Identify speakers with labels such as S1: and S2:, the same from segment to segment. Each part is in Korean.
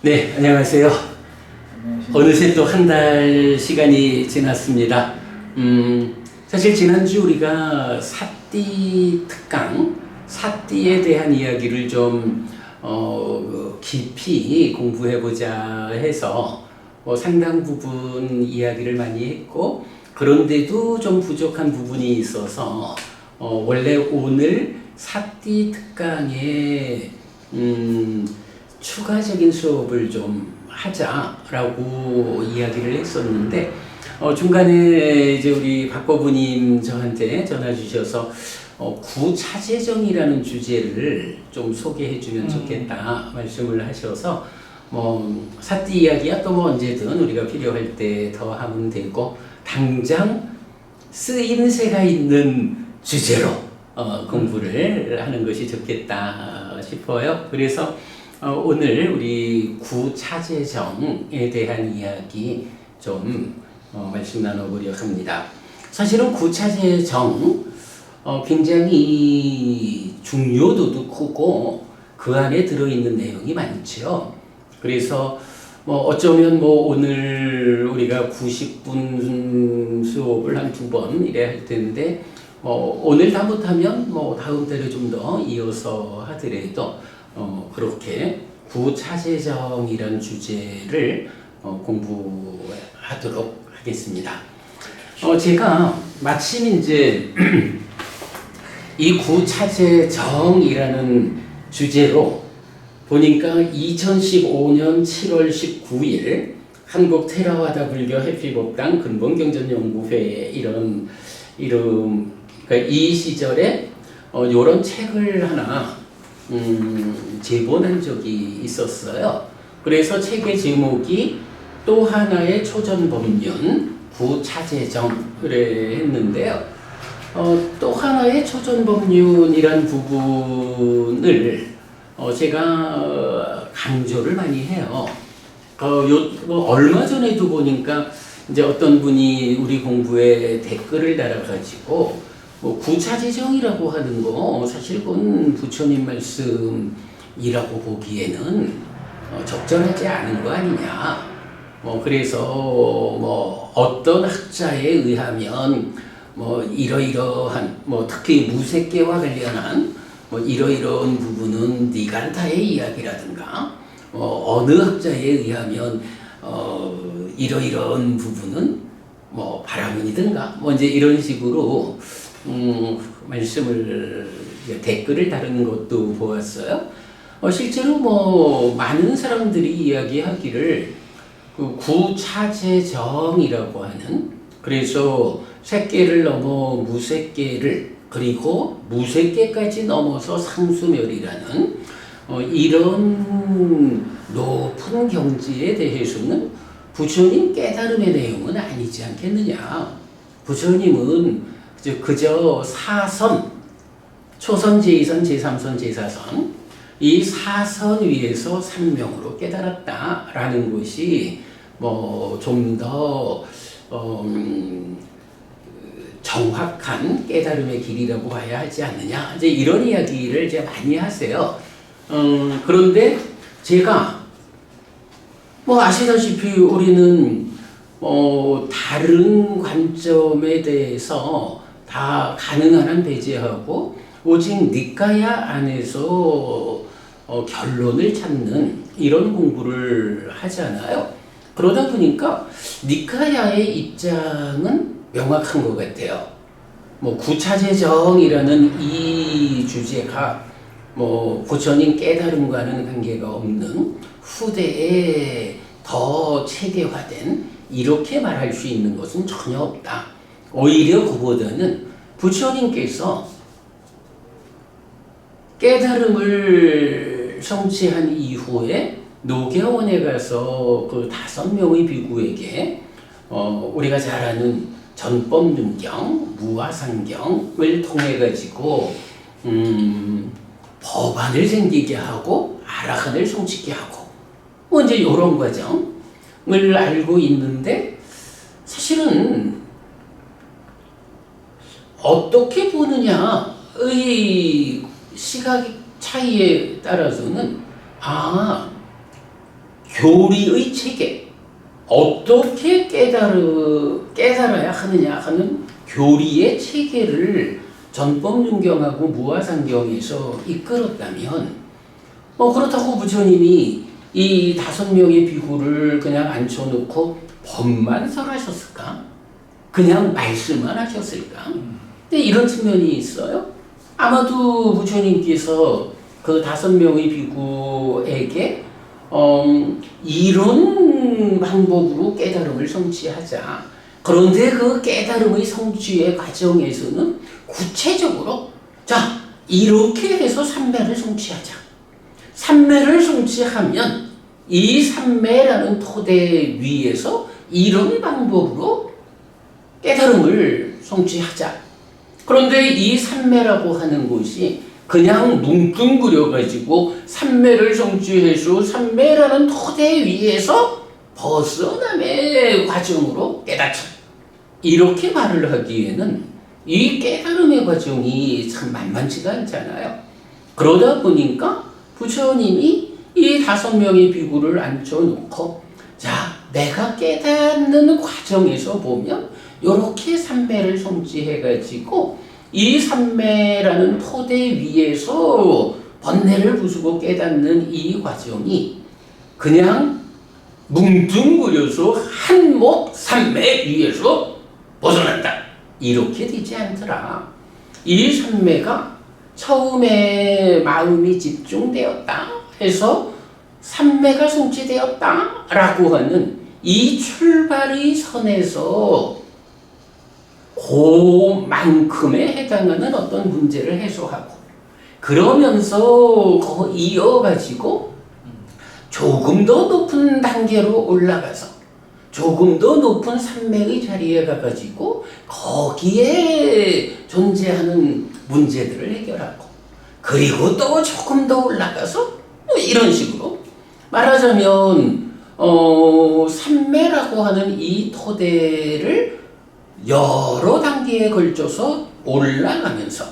S1: 네, 안녕하세요. 어느새 또 한 달 시간이 지났습니다. 사실 지난주 우리가 사띠 특강, 사띠에 대한 이야기를 좀 깊이 공부해보자 해서 상당 부분 이야기를 많이 했고, 그런데도 좀 부족한 부분이 있어서 원래 오늘 사띠 특강에 추가적인 수업을 좀 하자라고 이야기를 했었는데, 중간에 이제 우리 박거부님 저한테 전화 주셔서 구차재정이라는 주제를 좀 소개해 주면 좋겠다 말씀을 하셔서, 사띠 이야기야 또 언제든 우리가 필요할 때 더 하면 되고, 당장 쓰임새가 있는 주제로 공부를 하는 것이 좋겠다 싶어요. 그래서 오늘 우리 구차재정에 대한 이야기 좀 말씀 나눠보려 합니다. 사실은 구차재정 굉장히 중요도도 크고 그 안에 들어있는 내용이 많죠. 그래서 어쩌면 오늘 우리가 90분 수업을 한 2번 이래 할 텐데, 오늘 다 못하면 다음 달에 좀 더 이어서 하더라도 그렇게 구차재정이라는 주제를 공부하도록 하겠습니다. 제가 마침 이제 이 구차재정이라는 주제로 보니까 2015년 7월 19일 한국 테라와다 불교 해피법당 근본경전연구회 이런 이름, 그러니까 이 시절에 이런 책을 하나 제본한 적이 있었어요. 그래서 책의 제목이 또 하나의 초전법륜 구차재정을 했는데요. 또 하나의 초전법륜이란 부분을 제가 강조를 많이 해요. 얼마 전에도 보니까 이제 어떤 분이 우리 공부에 댓글을 달아가지고 구차재정이라고 하는 거 사실 그건 부처님 말씀이라고 보기에는 적절하지 않은 거 아니냐. 그래서 어떤 학자에 의하면 이러이러한 특히 무색계와 관련한 이러이러한 부분은 니간타의 이야기라든가 어느 학자에 의하면 이러이러한 부분은 바라문이든가 이제 이런 식으로 말씀을 댓글을 다루는 것도 보았어요. 실제로 많은 사람들이 이야기하기를 그 구차재정이라고 하는, 그래서 색계를 넘어 무색계를, 그리고 무색계까지 넘어서 상수멸이라는 이런 높은 경지에 대해서는 부처님 깨달음의 내용은 아니지 않겠느냐. 부처님은 그저 사선, 초선, 제2선, 제3선, 제4선, 이 사선 위에서 삼명으로 깨달았다라는 것이 좀 더 정확한 깨달음의 길이라고 봐야 하지 않느냐, 이제 이런 이야기를 이제 많이 하세요. 그런데 제가 아시다시피 우리는 다른 관점에 대해서 다 가능한 한 배제하고 오직 니까야 안에서 결론을 찾는 이런 공부를 하잖아요. 그러다 보니까 니까야의 입장은 명확한 것 같아요. 구차재정이라는 이 주제가 부처님 깨달음과는 관계가 없는 후대에 더 체계화된, 이렇게 말할 수 있는 것은 전혀 없다. 오히려 그보다는 부처님께서 깨달음을 성취한 이후에 노계원에 가서 그 5명의 비구에게 우리가 잘 아는 전법륜경, 무아상경을 통해 가지고 법안을 생기게 하고 아라한을 성취게 하고 이제 이런 과정을 알고 있는데, 사실은 어떻게 보느냐의 시각 차이에 따라서는 교리의 체계, 어떻게 깨달아야 하느냐 하는 교리의 체계를 전법윤경하고 무화상경에서 이끌었다면, 그렇다고 부처님이 이 5명의 비구를 그냥 앉혀놓고 법만 설하셨을까? 그냥 말씀만 하셨을까? 근데 이런 측면이 있어요. 아마도 부처님께서 그 5명의 비구에게 이런 방법으로 깨달음을 성취하자. 그런데 그 깨달음의 성취의 과정에서는 구체적으로 자, 이렇게 해서 삼매를 성취하자. 삼매를 성취하면 이 삼매라는 토대 위에서 이런 방법으로 깨달음을 성취하자. 그런데 이 삼매라고 하는 것이 그냥 뭉뚱그려가지고 삼매를 성취해서 삼매라는 토대 위에서 벗어남의 과정으로 깨닫자. 이렇게 말을 하기에는 이 깨달음의 과정이 참 만만치가 않잖아요. 그러다 보니까 부처님이 이 5명의 비구를 앉혀놓고 자, 내가 깨닫는 과정에서 보면 이렇게 삼매를 성취해가지고 이 삼매라는 토대 위에서 번뇌를 부수고 깨닫는 이 과정이 그냥 뭉뚱그려서 한목 삼매 위에서 벗어난다. 이렇게 되지 않더라. 이 삼매가 처음에 마음이 집중되었다 해서 삼매가 성취되었다 라고 하는 이 출발의 선에서 그만큼에 해당하는 어떤 문제를 해소하고 그러면서 이어가지고 조금 더 높은 단계로 올라가서 조금 더 높은 삼매의 자리에 가가지고 거기에 존재하는 문제들을 해결하고 그리고 또 조금 더 올라가서 이런 식으로 말하자면 삼매라고 하는 이 토대를 여러 단계에 걸쳐서 올라가면서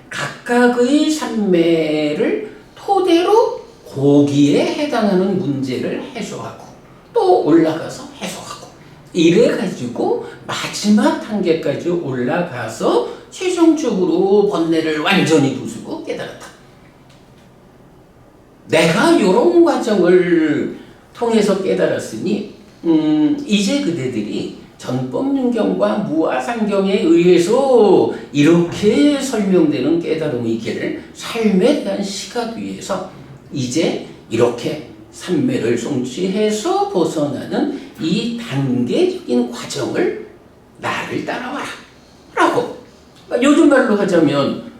S1: 각각의 삼매를 토대로 거기에 해당하는 문제를 해소하고 또 올라가서 해소하고 이래가지고 마지막 단계까지 올라가서 최종적으로 번뇌를 완전히 부수고 깨달았다. 내가 이런 과정을 통해서 깨달았으니 이제 그대들이 전법윤경과 무아상경에 의해서 이렇게 설명되는 깨달음의 길을 삶에 대한 시각 위에서 이제 이렇게 삼매를 성취해서 벗어나는 이 단계적인 과정을 나를 따라와라 라고 요즘 말로 하자면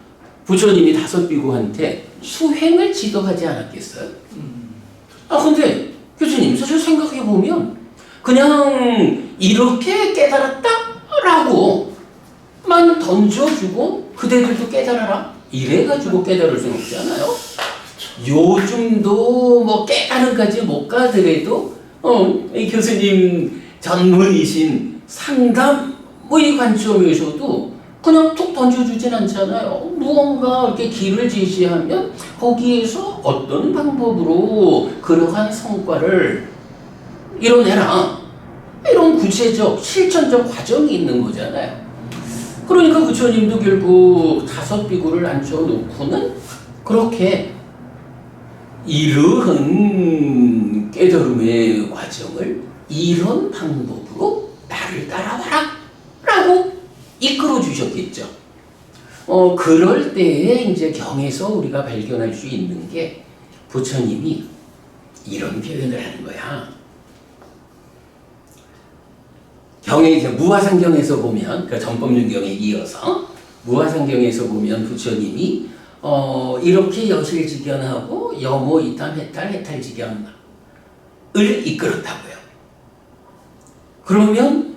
S1: 부처님이 5비구한테 수행을 지도하지 않았겠어요? 근데 교수님 사실 생각해보면 그냥 이렇게 깨달았다 라고만 던져주고 그대들도 깨달아라 이래가지고 깨달을 수는 없잖아요. 요즘도 뭐 깨달음까지 못 가더라도 이 교수님 전문이신 상담의 관점에서도 그냥 툭 던져주진 않잖아요. 무언가 이렇게 길을 제시하면 거기에서 어떤 방법으로 그러한 성과를 이뤄내라. 이런 구체적, 실천적 과정이 있는 거잖아요. 그러니까 부처님도 결국 5비구를 앉혀놓고는 그렇게 이러한 깨달음의 과정을 이런 방법으로 나를 따라와라 라고 이끌어 주셨겠죠. 그럴 때에 이제 경에서 우리가 발견할 수 있는 게 부처님이 이런 표현을 하는 거야. 경에 이제 무화상경에서 보면 그 전법윤경에 이어서 무화상경에서 보면 부처님이 이렇게 여실직연하고 여모 이탐 해탈직연을 이끌었다고요. 그러면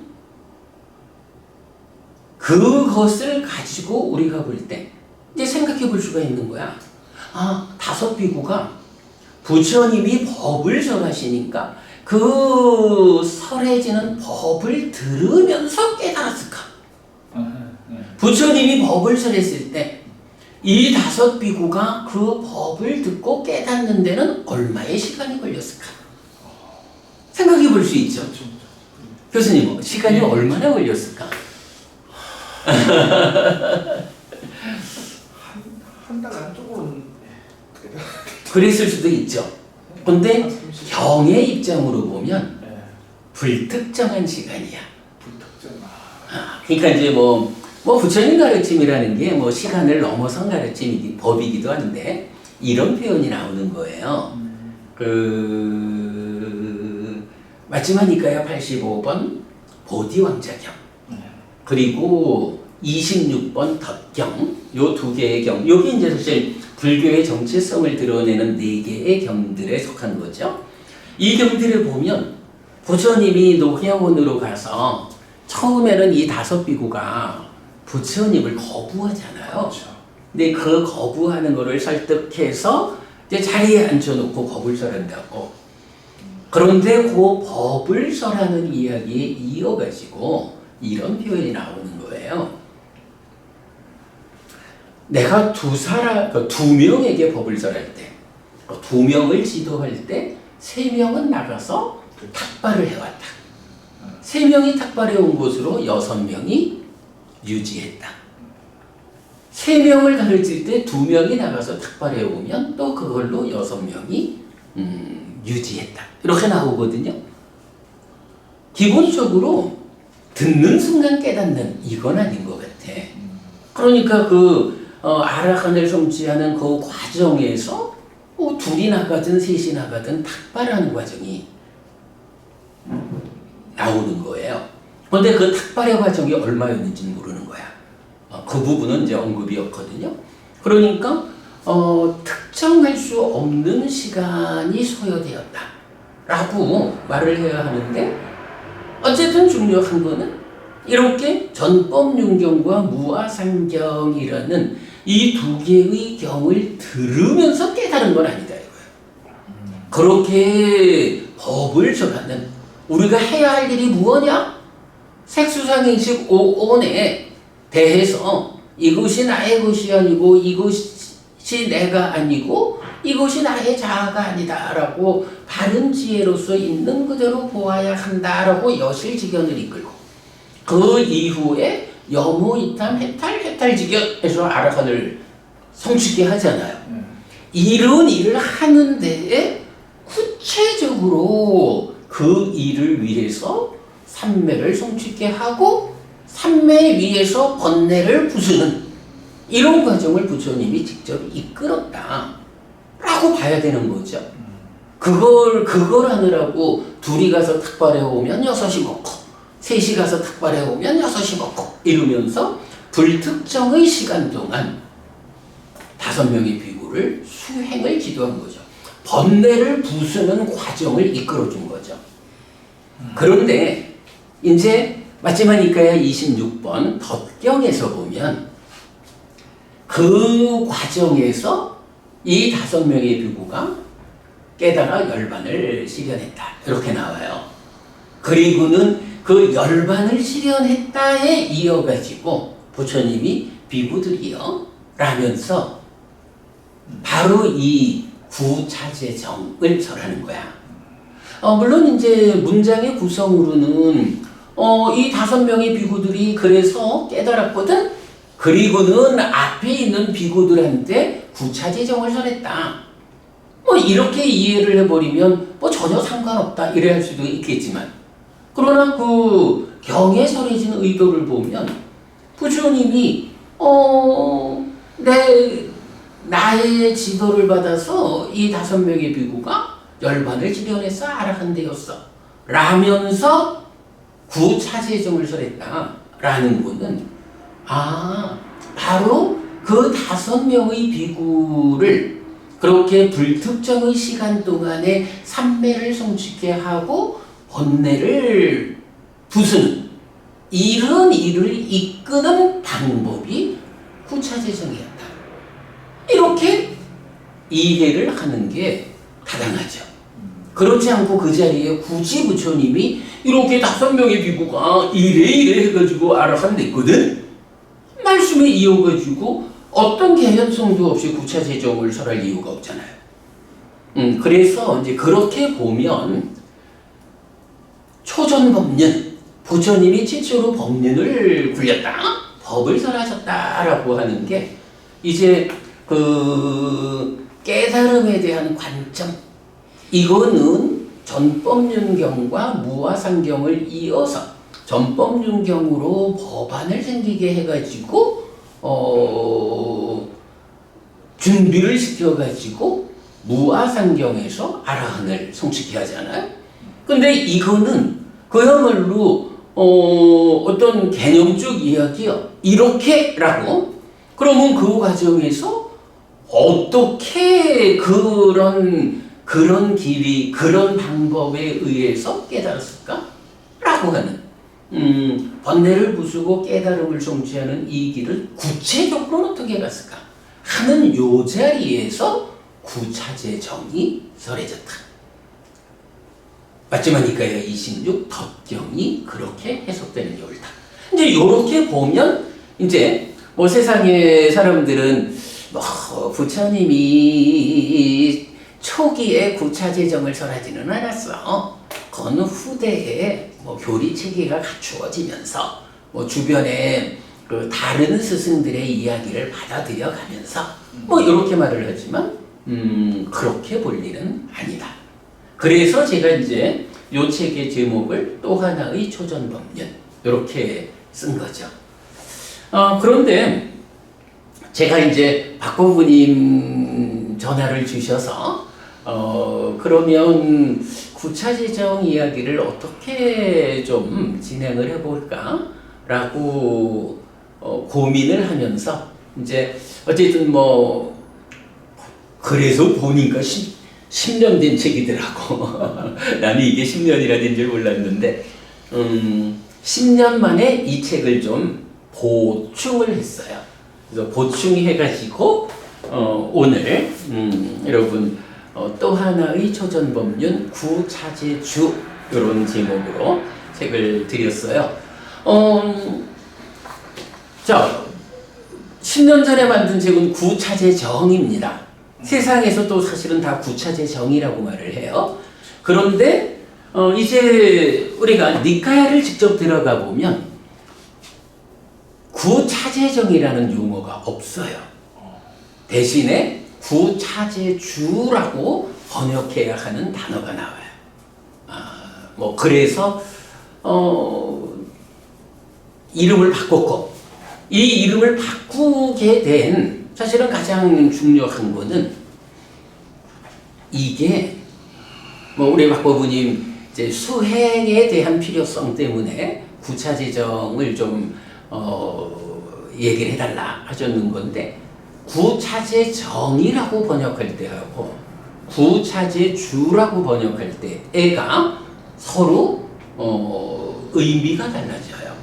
S1: 그것을 가지고 우리가 볼 때 이제 생각해 볼 수가 있는 거야. 5비구가 부처님이 법을 설하시니까 그 설해지는 법을 들으면서 깨달았을까? 부처님이 법을 설했을 때 이 5비구가 그 법을 듣고 깨닫는 데는 얼마의 시간이 걸렸을까? 생각해 볼 수 있죠.
S2: 그렇죠.
S1: 교수님, 시간이
S2: 예.
S1: 얼마나 걸렸을까?
S2: 한 달 안쪽으로는
S1: 그랬을 수도 있죠. 근데
S2: 한 30.
S1: 경의 입장으로 보면
S2: 예.
S1: 불특정한 시간이야.
S2: 불특정.
S1: 그러니까 이제 뭐 부처님 가르침이라는 게 뭐 시간을 넘어선 가르침 법이기도 한데 이런 표현이 나오는 거예요. 마지막이니까요 85번 보디왕자경 그리고 26번 덧경 요 두 개의 경 여기 이제 사실 불교의 정체성을 드러내는 네 개의 경들에 속한 거죠. 이 경들을 보면 부처님이 녹야원으로 가서 처음에는 이 다섯 비구가 부처님을 거부하잖아요.
S2: 그렇죠.
S1: 근데 그 거부하는 거를 설득해서 이제 자리에 앉혀놓고 법을 설한다고. 그런데 그 법을 설하는 이야기에 이어가지고 이런 표현이 나오는 거예요. 내가 두 명에게 법을 설할 때, 두 명을 지도할 때, 세 명은 나가서 탁발을 해왔다. 세 명이 탁발해 온 곳으로 6명이 유지했다. 세 명을 가르칠 때 두 명이 나가서 탁발해 오면 또 그걸로 6명이 유지했다. 이렇게 나오거든요. 기본적으로 듣는 순간 깨닫는 이건 아닌 것 같아. 그러니까 아라한을 성취하는 그 과정에서 둘이 나가든 셋이 나가든 탁발하는 과정이 나오는 거예요. 그런데 그 탁발의 과정이 얼마였는지 모르는 거야. 그 부분은 이제 언급이 없거든요. 그러니까 특정할 수 없는 시간이 소요되었다라고 말을 해야 하는데 어쨌든 중요한 거는 이렇게 전법윤경과 무아상경이라는 이 두 개의 경을 들으면서 깨달은 건 아니다 이거예요. 그렇게 법을 전하는 우리가 해야 할 일이 무엇이냐? 색수상행식 5원에 대해서 이것이 나의 것이 아니고 이것이 내가 아니고 이것이 나의 자아가 아니다라고 바른 지혜로서 있는 그대로 보아야 한다라고 여실지견을 이끌고 그 이후에 여모이탐 해탈지견에서 아라한을 성취게 하잖아요. 이런 일을 하는 데에 구체적으로 그 일을 위해서 삼매를 성취게 하고 삼매 위에서 번뇌를 부수는 이런 과정을 부처님이 직접 이끌었다 라고 봐야 되는 거죠. 그걸 하느라고 둘이 가서 탁발해 오면 6이 먹고 셋이 가서 탁발해 오면 6이 먹고 이러면서 불특정의 시간 동안 5명의 비구를 수행을 지도한 거죠. 번뇌를 부수는 과정을 이끌어준 거죠. 그런데 이제 마지막이니까야 26번 덧경에서 보면 그 과정에서 이 5명의 비구가 깨달아 열반을 실현했다 이렇게 나와요. 그리고는 그 열반을 실현했다에 이어가지고 부처님이 비구들이여 라면서 바로 이 구차제정을 설하는 거야. 물론 이제 문장의 구성으로는 이 5명의 비구들이 그래서 깨달았거든. 그리고는 앞에 있는 비구들한테 구차제정을 설했다. 이렇게 이해를 해버리면 전혀 상관없다 이래 할 수도 있겠지만 그러나 그 경에 설해진 의도를 보면 부처님이 나의 지도를 받아서 이 5명의 비구가 열반을 지련해서 아라한 되었어 라면서 구차제정을 설했다 라는 거는 바로 그 5명의 비구를 그렇게 불특정의 시간 동안에 삼매를 성취케 하고 번뇌를 부수는 이런 일을 이끄는 방법이 구차제정이었다. 이렇게 이해를 하는 게 타당하죠. 그렇지 않고 그 자리에 굳이 부처님이 이렇게 5명의 비구가 이래 해가지고 아라한 됐거든. 말씀에 이어가지고 어떤 개연성도 없이 구차제정을 설할 이유가 없잖아요. 그래서 이제 그렇게 보면 초전법륜, 부처님이 최초로 법륜을 굴렸다, 법을 설하셨다라고 하는 게 이제 그 깨달음에 대한 관점, 이거는 전법륜경과 무화상경을 이어서 전법륜경으로 법안을 생기게 해가지고 준비를 시켜가지고 무아상경에서 아라한을 성취케 하잖아요. 근데 이거는 그야말로 어떤 개념적 이야기요. 이렇게라고. 그러면 그 과정에서 어떻게 그런 길이, 그런 방법에 의해서 깨달았을까? 라고 하는 번뇌를 부수고 깨달음을 성취하는 이 길을 구체적으로 어떻게 갔을까? 하는 요 자리에서 구차제정이 설해졌다. 맞지만니까요. 26 덧경이 그렇게 해석되는 요울다. 이제 요렇게 보면 이제 뭐 세상의 사람들은 뭐 부처님이 초기에 구차제정을 설하지는 않았어. 어느 후대에 뭐 교리 체계가 갖추어지면서 뭐 주변에 그 다른 스승들의 이야기를 받아들여 가면서 뭐 이렇게 말을 하지만 그렇게 볼 일은 아니다. 그래서 제가 이제 요 책의 제목을 또 하나의 초전법륜 이렇게 쓴 거죠. 그런데 제가 이제 박고부님 전화를 주셔서 그러면 구차제정 이야기를 어떻게 좀 진행을 해볼까? 라고 고민을 하면서 이제 어쨌든 뭐 그래서 보니까 10년 된 책이더라고. 나는 이게 10년이나 된 줄 몰랐는데 10년 만에 이 책을 좀 보충을 했어요. 그래서 보충해가지고 오늘 여러분 또 하나의 초전법륜 구차제주 이런 제목으로 책을 드렸어요. 자, 10년 전에 만든 책은 구차제정입니다. 세상에서 또 사실은 다 구차제정이라고 말을 해요. 그런데 이제 우리가 니카야를 직접 들어가 보면 구차제정이라는 용어가 없어요. 대신에 구차제주라고 번역해야 하는 단어가 나와요. 뭐 그래서 이름을 바꿨고, 이 이름을 바꾸게 된 사실은 가장 중요한 거는 이게 뭐 우리 박보부님 이제 수행에 대한 필요성 때문에 구차제정을 좀 얘기를 해달라 하셨는 건데, 구차제정이라고 번역할 때하고 구차제주라고 번역할 때가 서로 의미가 달라져요.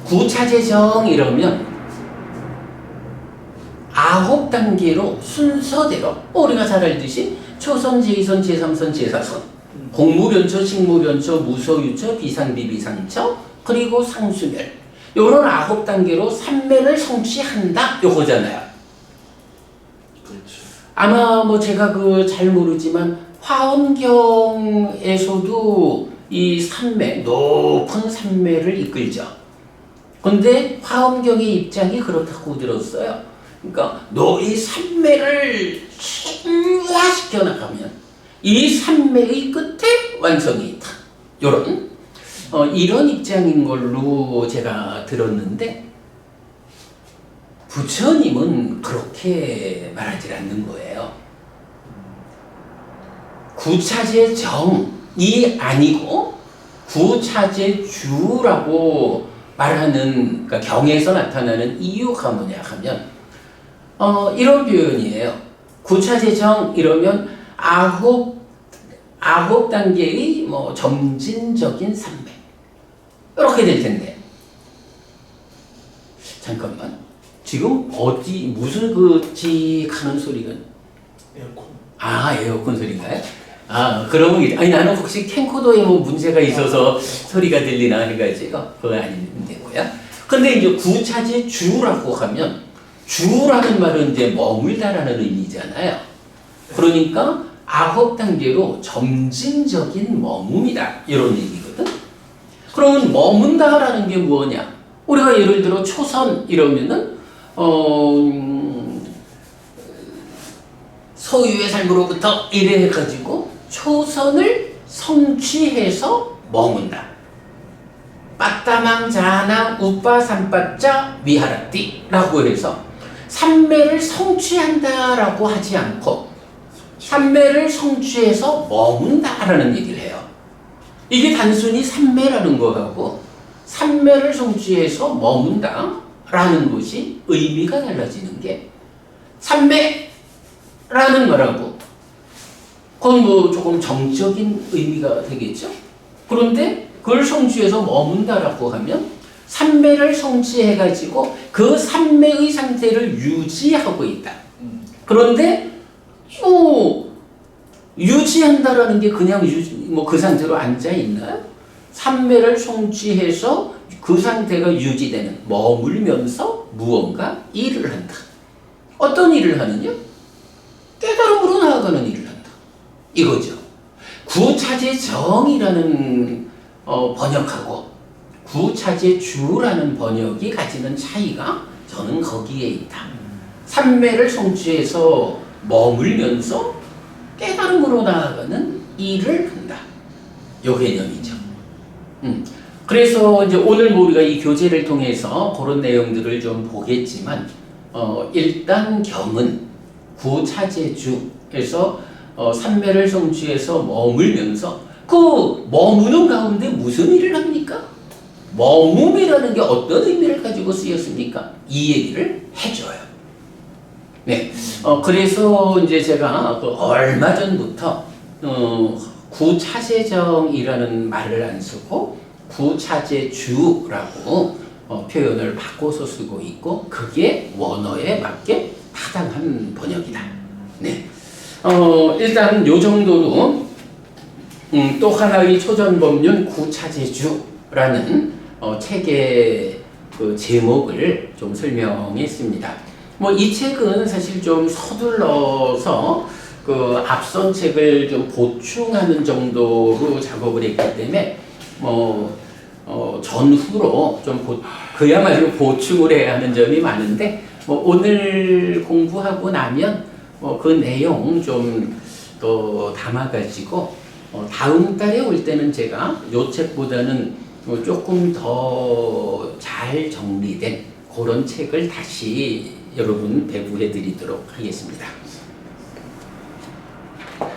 S1: 구차제정 이러면 9단계로 순서대로 우리가 잘 알듯이 초선, 제2선, 제3선, 제4선, 공무변처, 식무변처, 무소유처, 비상비비상처, 그리고 상수멸, 요런 9단계로 삼매를 성취한다 요거잖아요.
S2: 그렇죠.
S1: 아마 뭐 제가 잘 모르지만 화엄경에서도 이 삼매, 높은 삼매를 이끌죠. 근데 화엄경의 입장이 그렇다고 들었어요. 그러니까 이 삼매를 심화시켜 나가면 이 삼매의 끝에 완성이 있다. 이런 입장인 걸로 제가 들었는데, 부처님은 그렇게 말하지 않는 거예요. 구차제정이 아니고 구차제주라고 말하는, 그러니까 경에서 나타나는 이유가 뭐냐 하면 이런 표현이에요. 구차제정 이러면 아홉 단계의 뭐 점진적인 삼매 이렇게 될 텐데, 잠깐만, 지금 무슨 찍하는 소리가?
S2: 에어컨.
S1: 에어컨 소리인가요? 그러면 나는 혹시 캠코더에 뭐 문제가 있어서 소리가 들리나 해가지고 그거 아닌데고요. 근데 이제 구차제주라고 하면, 주라는 말은 이제 머물다라는 의미잖아요. 그러니까 9단계로 점진적인 머뭅이다 이런 얘기거든. 그러면 머문다라는 게 뭐냐? 우리가 예를 들어 초선 이러면은 소유의 삶으로부터 이래 해가지고 초선을 성취해서 머문다. 빠따망 자나 우빠 삼빠자 위하라띠라고 해서 삼매를 성취한다라고 하지 않고 삼매를 성취해서 머문다라는 얘기를 해요. 이게 단순히 삼매라는 거하고 삼매를 성취해서 머문다라는 것이 의미가 달라지는 게 삼매라는 말하고 그건 뭐 조금 정적인 의미가 되겠죠. 그런데 그걸 성취해서 머문다라고 하면 삼매를 성취해가지고 그 삼매의 상태를 유지하고 있다. 그런데 유지한다라는 게 그냥 그 상태로 앉아 있나요? 삼매를 성취해서 그 상태가 유지되는 머물면서 무언가 일을 한다. 어떤 일을 하느냐? 깨달음으로 나아가는 일을 한다. 이거죠. 구차제정이라는 번역하고 구차제주라는 번역이 가지는 차이가 저는 거기에 있다. 삼매를 성취해서 머물면서 깨달음으로 나아가는 일을 한다. 요 개념이죠. 그래서 이제 오늘 우리가 이 교재를 통해서 그런 내용들을 좀 보겠지만, 일단 경은 구차제주에서 삼매를 성취해서 머물면서 그 머무는 가운데 무슨 일을 합니까? 머뭄이라는 게 어떤 의미를 가지고 쓰였습니까? 이 얘기를 해줘요. 네. 그래서 이제 제가 얼마 전부터 구차제정이라는 말을 안 쓰고 구차제주라고 표현을 바꿔서 쓰고 있고 그게 원어에 맞게 타당한 번역이다. 네. 일단 요 정도로 또 하나의 초전법륜 구차제주라는 책의 그 제목을 좀 설명했습니다. 이 책은 사실 좀 서둘러서 그 앞선 책을 좀 보충하는 정도로 작업을 했기 때문에 전후로 좀 그야말로 보충을 해야 하는 점이 많은데 오늘 공부하고 나면 그 내용 좀 또 담아가지고 다음 달에 올 때는 제가 요 책보다는 조금 더 잘 정리된 그런 책을 다시 여러분 배부해 드리도록 하겠습니다.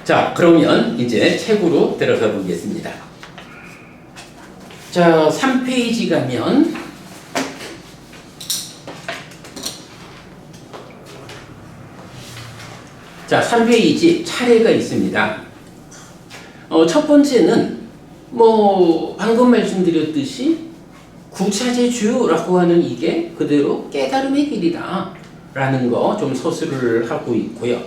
S1: 자, 그러면 이제 책으로 들어가 보겠습니다. 자, 3페이지 가면 자, 3페이지 차례가 있습니다. 첫 번째는 방금 말씀드렸듯이 구차제주라고 하는 이게 그대로 깨달음의 길이다 라는 거 좀 서술을 하고 있고요.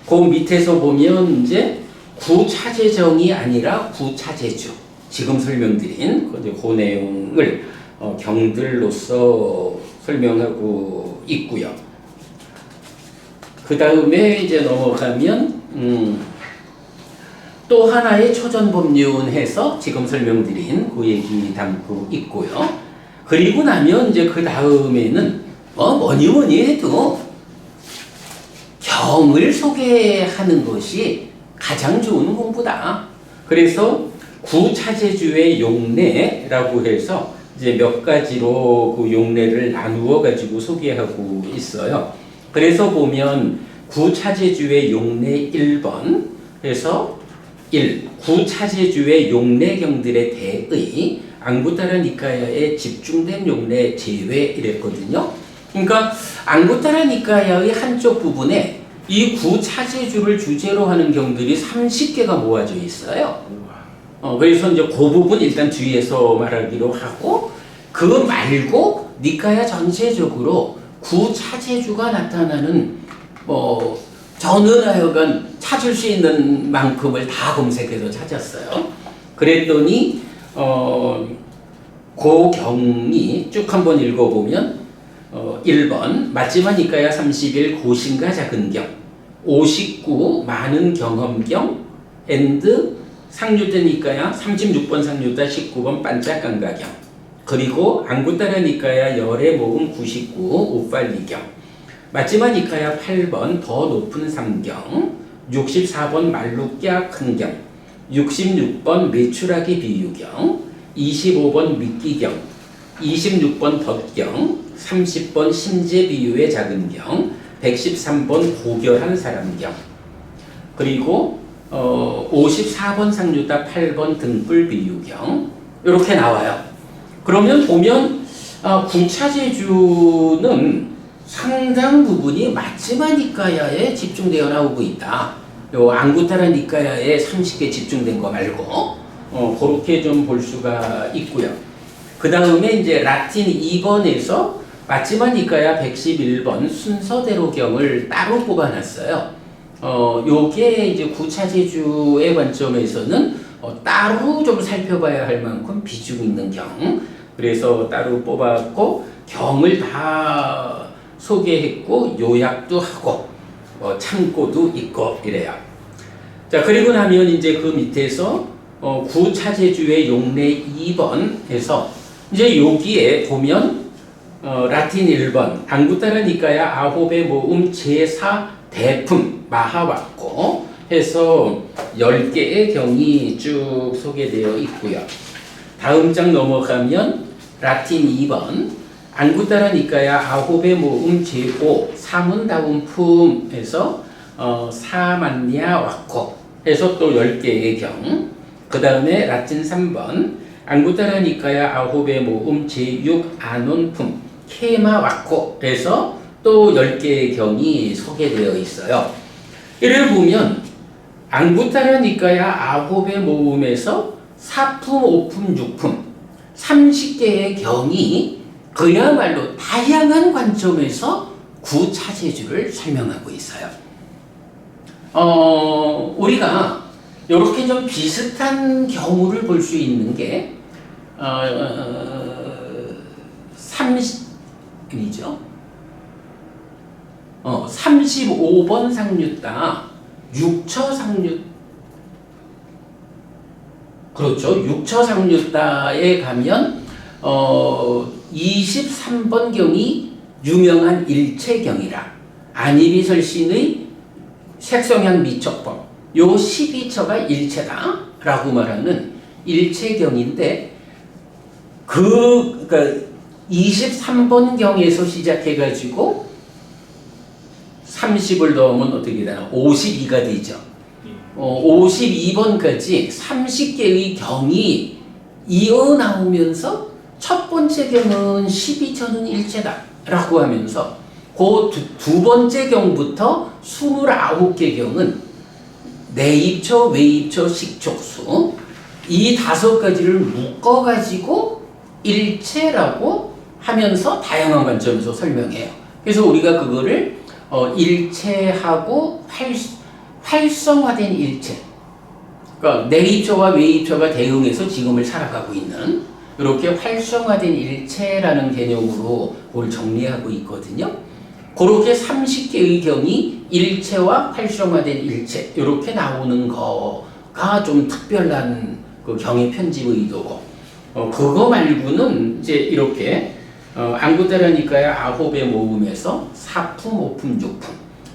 S1: 그 밑에서 보면 이제 구차제정이 아니라 구차제주 지금 설명드린 그 내용을 경들로서 설명하고 있고요. 그 다음에 이제 넘어가면 또 하나의 초전법륜 해서 지금 설명드린 그 얘기 담고 있고요. 그리고 나면 이제 그 다음에는 뭐니 해도 경을 소개하는 것이 가장 좋은 공부다. 그래서 구차제주의 용례라고 해서 이제 몇 가지로 그 용례를 나누어 가지고 소개하고 있어요. 그래서 보면 구차제주의 용례 1번 해서 1. 구차제주의 용례경들에 대의 앙구타라 니카야의 집중된 용례 제외 이랬거든요. 그러니까 앙구타라 니카야의 한쪽 부분에 이 구차제주를 주제로 하는 경들이 30개가 모아져 있어요. 그래서 이제 그 부분 일단 뒤에서 말하기로 하고 그 말고 니카야 전체적으로 구차제주가 나타나는 저는 하여간 찾을 수 있는 만큼을 다 검색해서 찾았어요. 그랬더니 그 경이 쭉 한번 읽어보면 1번 맞지마 니까야 31 고신가 작은 경 59 많은 경험경 and 상류대 니까야 36번 상류다 19번 반짝감가경 그리고 앙구따라 니까야 열의 모음 99 오팔리경 마지막 니까야 8번 더 높은 삼경 64번 말룩야 큰경 66번 메추라기 비유경 25번 미끼경 26번 덧경 30번 심재 비유의 작은 경 113번 고결한 사람경 그리고 54번 상류다 8번 등불 비유경 이렇게 나와요. 그러면 보면 구차제주는 상당 부분이 마지막 니까야에 집중되어 나오고 있다. 요 앙구타라 니까야에 30개 집중된 거 말고 그렇게 좀 볼 수가 있고요. 그 다음에 이제 라틴 2번에서 마지막 니까야 111번 순서대로경을 따로 뽑아놨어요. 요게 이제 구차제주의 관점에서는 따로 좀 살펴봐야 할 만큼 비중 있는 경. 그래서 따로 뽑았고 경을 다 소개했고 요약도 하고 참고도 있고 이래요. 자 그리고 나면 이제 그 밑에서 구차제주의 용례 2번에서 이제 여기에 보면 라틴 1번 앙구따라 니까야 아홉의 모음 제4 대품 마하왔고 해서 10개의 경이 쭉 소개되어 있고요. 다음 장 넘어가면 라틴 2번 앙구따라 니까야 아홉의 모음 제5 사문다운 품에서 사만냐 왔고 해서 또 10개의 경. 그 다음에 라틴 3번 앙구따라 니까야 아홉의 모음 제6 아논품 케마 왔고 해서 또 10개의 경이 소개되어 있어요. 이를 보면 앙구따라 니까야 아홉의 모음에서 4품, 5품, 6품 30개의 경이 그야말로 다양한 관점에서 구차제주를 설명하고 있어요. 우리가 이렇게 좀 비슷한 경우를 볼 수 있는 게 35번 상류따 6처 상류 그렇죠. 6처 상류따에 가면 23번 경이 유명한 일체경이라 안이비설신의 색성향 미척법 요 12처가 일체다 라고 말하는 일체경인데 그러니까 23번 경에서 시작해 가지고 30을 넣으면 어떻게 되나 52가 되죠. 52번까지 30개의 경이 이어 나오면서 첫 번째 경은 12처는 일체다 라고 하면서 그 두 번째 경부터 29개 경은 내입처, 외입처, 식촉수 이 5가지를 묶어가지고 일체라고 하면서 다양한 관점에서 설명해요. 그래서 우리가 그거를 일체하고 활성화된 일체 그러니까 내입처와 외입처가 대응해서 지금을 살아가고 있는 이렇게 활성화된 일체라는 개념으로 그걸 정리하고 있거든요. 그렇게 30개의 경이 일체와 활성화된 일체 이렇게 나오는 거가 좀 특별한 그 경의 편집 의도고 그거 말고는 이제 이렇게 앙구따라 니까야 아홉의 모음에서 4품, 5품, 6품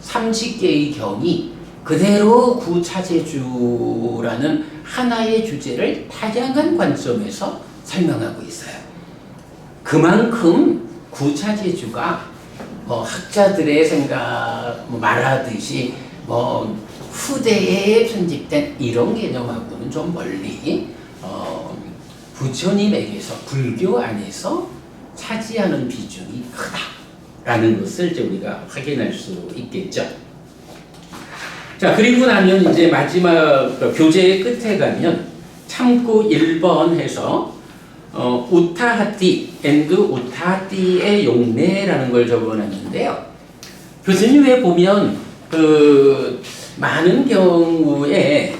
S1: 30개의 경이 그대로 구차제주라는 하나의 주제를 다양한 관점에서 설명하고 있어요. 그만큼 구차제주가 학자들의 생각 말하듯이 후대에 편집된 이런 개념하고는 좀 멀리 부처님에게서 불교 안에서 차지하는 비중이 크다라는 것을 이제 우리가 확인할 수 있겠죠. 자 그리고 나면 이제 마지막 교재의 끝에 가면 참고 1번 해서 우타하띠 앤드 우타하띠의 용례라는 걸 적어놨는데요. 교수님에 보면 그 많은 경우에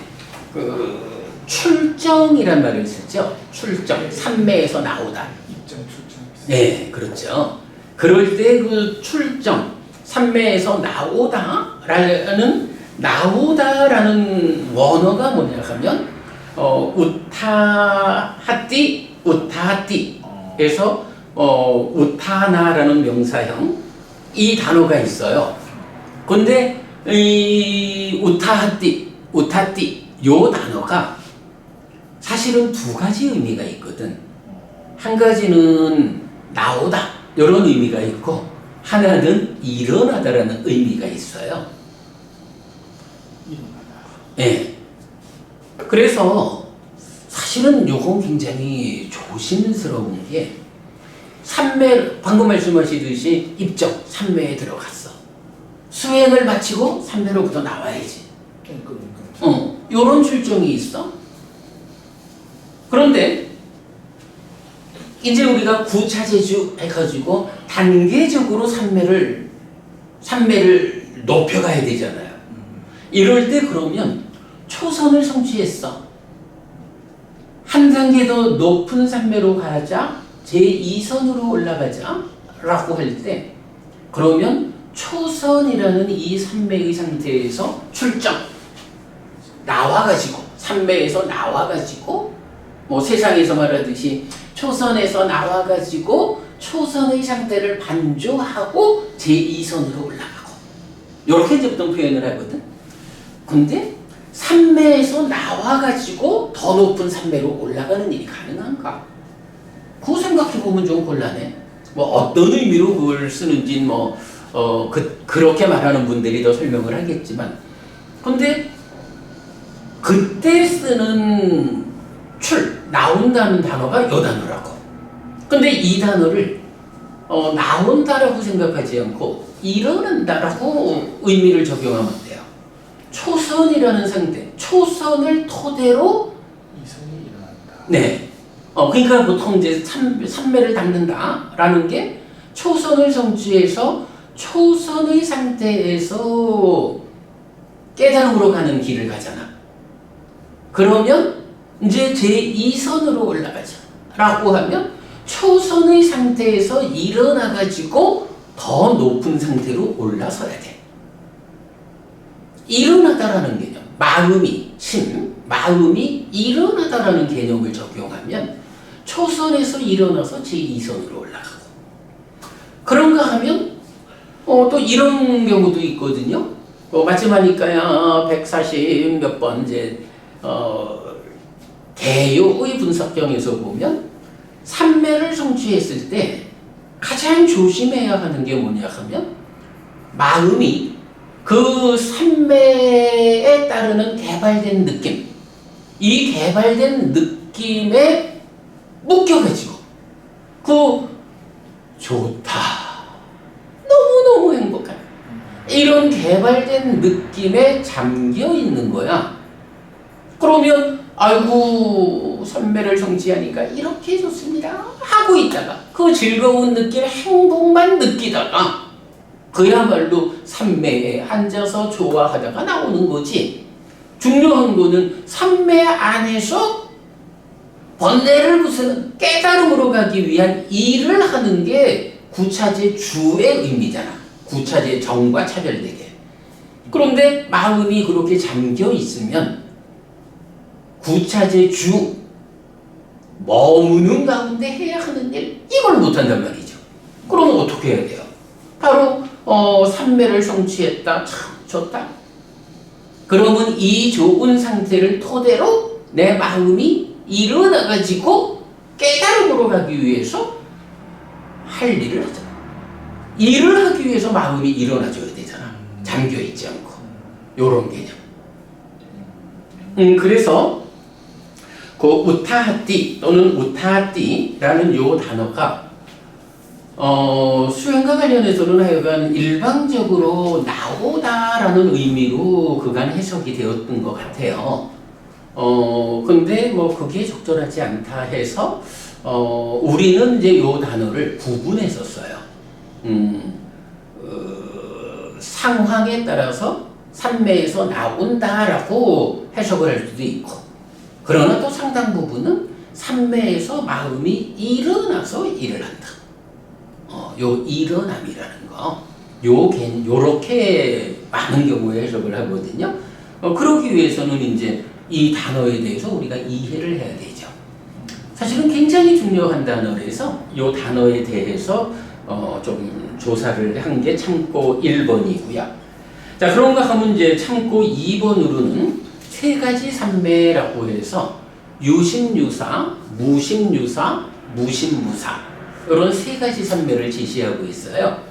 S1: 그 출정이란 말을 쓰죠. 출정, 삼매에서 나오다.
S2: 입장 출장.
S1: 네, 그렇죠. 그럴 때 그 출정, 삼매에서 나오다라는 원어가 뭐냐 하면 우타하띠, 우타하띠에서 우타나라는 명사형 이 단어가 있어요. 근데 이 우타띠 요 단어가 사실은 두 가지 의미가 있거든. 한 가지는 나오다 이런 의미가 있고 하나는 일어나다라는 의미가 있어요. 예. 그래서 사실은 요건 굉장히 조심스러운 게 삼매 방금 말씀하시듯이 입정 삼매에 들어갔어. 수행을 마치고 삼매로부터 나와야지. 요런 출정이 있어. 그런데 이제 우리가 구차제주 해가지고 단계적으로 삼매를 높여가야 되잖아요. 이럴 때 그러면 초선을 성취했어. 한 단계 더 높은 삼매로 가자, 제2선으로 올라가자 라고 할 때 그러면 초선이라는 이 삼매의 상태에서 출정 나와가지고 삼매에서 나와가지고 뭐 세상에서 말하듯이 초선에서 나와가지고 초선의 상태를 반조하고 제2선으로 올라가고 이렇게 이제 보통 표현을 하거든. 근데 삼매에서 나와가지고 더 높은 삼매로 올라가는 일이 가능한가? 그거 생각해보면 좀 곤란해. 뭐 어떤 의미로 그걸 쓰는지 그렇게 말하는 분들이 더 설명을 하겠지만 근데 그때 쓰는 나온다는 단어가 요 단어라고. 근데 이 단어를 나온다라고 생각하지 않고 일어난다라고 의미를 적용하면 돼요. 초선이라는 상태, 초선을 토대로
S2: 이선이 일어난다.
S1: 네. 그러니까 보통 이제 삼매를 닦는다라는 게 초선을 성취해서 초선의 상태에서 깨달음으로 가는 길을 가잖아. 그러면 이제 제2선으로 올라가자 라고 하면 초선의 상태에서 일어나가지고 더 높은 상태로 올라서야 돼. 일어나다라는 개념, 마음이 일어나다라는 개념을 적용하면 초선에서 일어나서 제2선으로 올라가고 그런가 하면 또 이런 경우도 있거든요. 마지막이니까요 140 몇 번 이제 개요의 분석경에서 보면 삼매를 성취했을 때 가장 조심해야 하는 게 뭐냐 하면 마음이 그 삼매에 따르는 개발된 느낌, 이 개발된 느낌에 묶여가지고 좋다, 너무너무 행복하다 이런 개발된 느낌에 잠겨 있는 거야. 그러면 아이고 삼매를 성취하니까 이렇게 좋습니다 하고 있다가 그 즐거운 느낌, 행복만 느끼다가 그야말로 삼매에 앉아서 좋아하다가 나오는 거지. 중요한 거는 삼매 안에서 번뇌를 부수는 깨달음으로 가기 위한 일을 하는 게 구차제 주의 의미잖아. 구차제 정과 차별되게. 그런데 마음이 그렇게 잠겨 있으면 구차제 주 머무는 가운데 해야 하는 일 이걸 못한단 말이죠. 그러면 어떻게 해야 돼요? 바로 삼매를 성취했다. 참 좋다. 그러면 이 좋은 상태를 토대로 내 마음이 일어나가지고 깨달음으로 가기 위해서 할 일을 하잖아. 일을 하기 위해서 마음이 일어나줘야 되잖아. 잠겨있지 않고. 요런 개념. 그래서 그 우타하띠 또는 우타하띠라는 요 단어가 수행과 관련해서는 하여간 일방적으로 나오다라는 의미로 그간 해석이 되었던 것 같아요. 근데 뭐 그게 적절하지 않다 해서 우리는 이제 요 단어를 구분해서 써요. 상황에 따라서 삼매에서 나온다라고 해석을 할 수도 있고, 그러나 또 상당 부분은 삼매에서 마음이 일어나서 일을 한다. 요 일어남이라는 거, 요렇게 많은 경우에 해석을 하거든요. 그러기 위해서는 이제 이 단어에 대해서 우리가 이해를 해야 되죠. 사실은 굉장히 중요한 단어라서 이 단어에 대해서 좀 조사를 한 게 참고 1번이고요. 자, 그런가 하면 이제 참고 2번으로는 세 가지 산매라고 해서 유심유사, 무심유사, 무심무사 이런 세 가지 산매를 제시하고 있어요.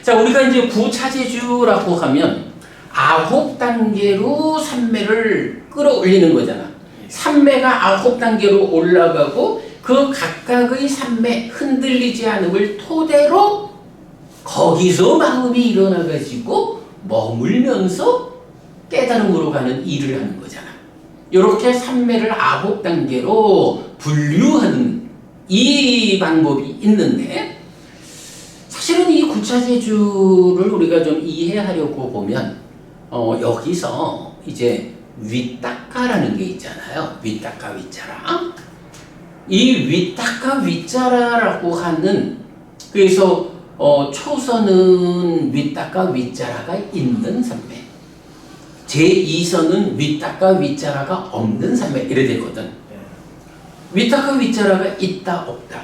S1: 자, 우리가 이제 구차제주라고 하면 9단계로 산매를 끌어올리는 거잖아. 산매가 9단계로 올라가고 그 각각의 산매 흔들리지 않음을 토대로 거기서 마음이 일어나가지고 머물면서 깨달음으로 가는 일을 하는 거잖아. 이렇게 산매를 9단계로 분류하는 이 방법이 있는데, 사실은 이 구차제주를 우리가 좀 이해하려고 보면 여기서 이제 윗닦아라는 게 있잖아요. 윗닦아 윗자라. 이 윗닦아 윗자라라고 하는, 그래서 초선은 윗닦아 윗자라가 있는 산매, 제2선은 윗닦아 윗자라가 없는 산매 이래 되거든. 윗닦아 윗자라가 있다 없다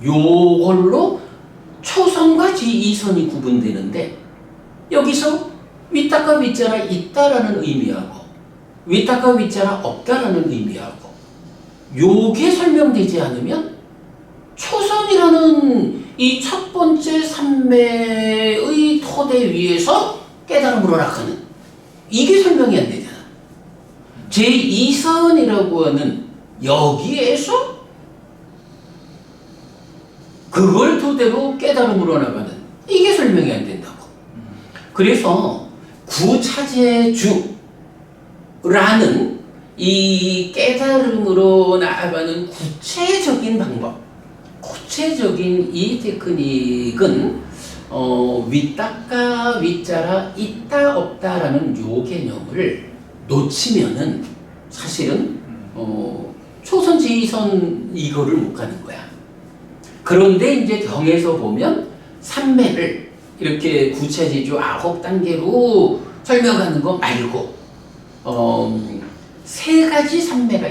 S1: 요걸로 초선과 제2선이 구분되는데, 여기서 윗닦아 윗자라 있다라는 의미하고 윗닦아 윗자라 없다라는 의미하고 요게 설명되지 않으면 초선이라는 이 첫 번째 산매의 토대 위에서 깨달음으로 나가는 이게 설명이 안 되잖아. 제2선이라고 하는 여기에서 그걸 토대로 깨달음으로 나가는 이게 설명이 안 된다고. 그래서 구차제주라는 이 깨달음으로 나아가는 구체적인 방법, 구체적인 이 테크닉은 윗닦아 윗자라 있다 없다라는 요 개념을 놓치면은 사실은 초선 제2선 이거를 못 가는 거야. 그런데 이제 경에서 보면 산매를 이렇게 구차제주 9단계로 설명하는 거 말고 세 가지 산매가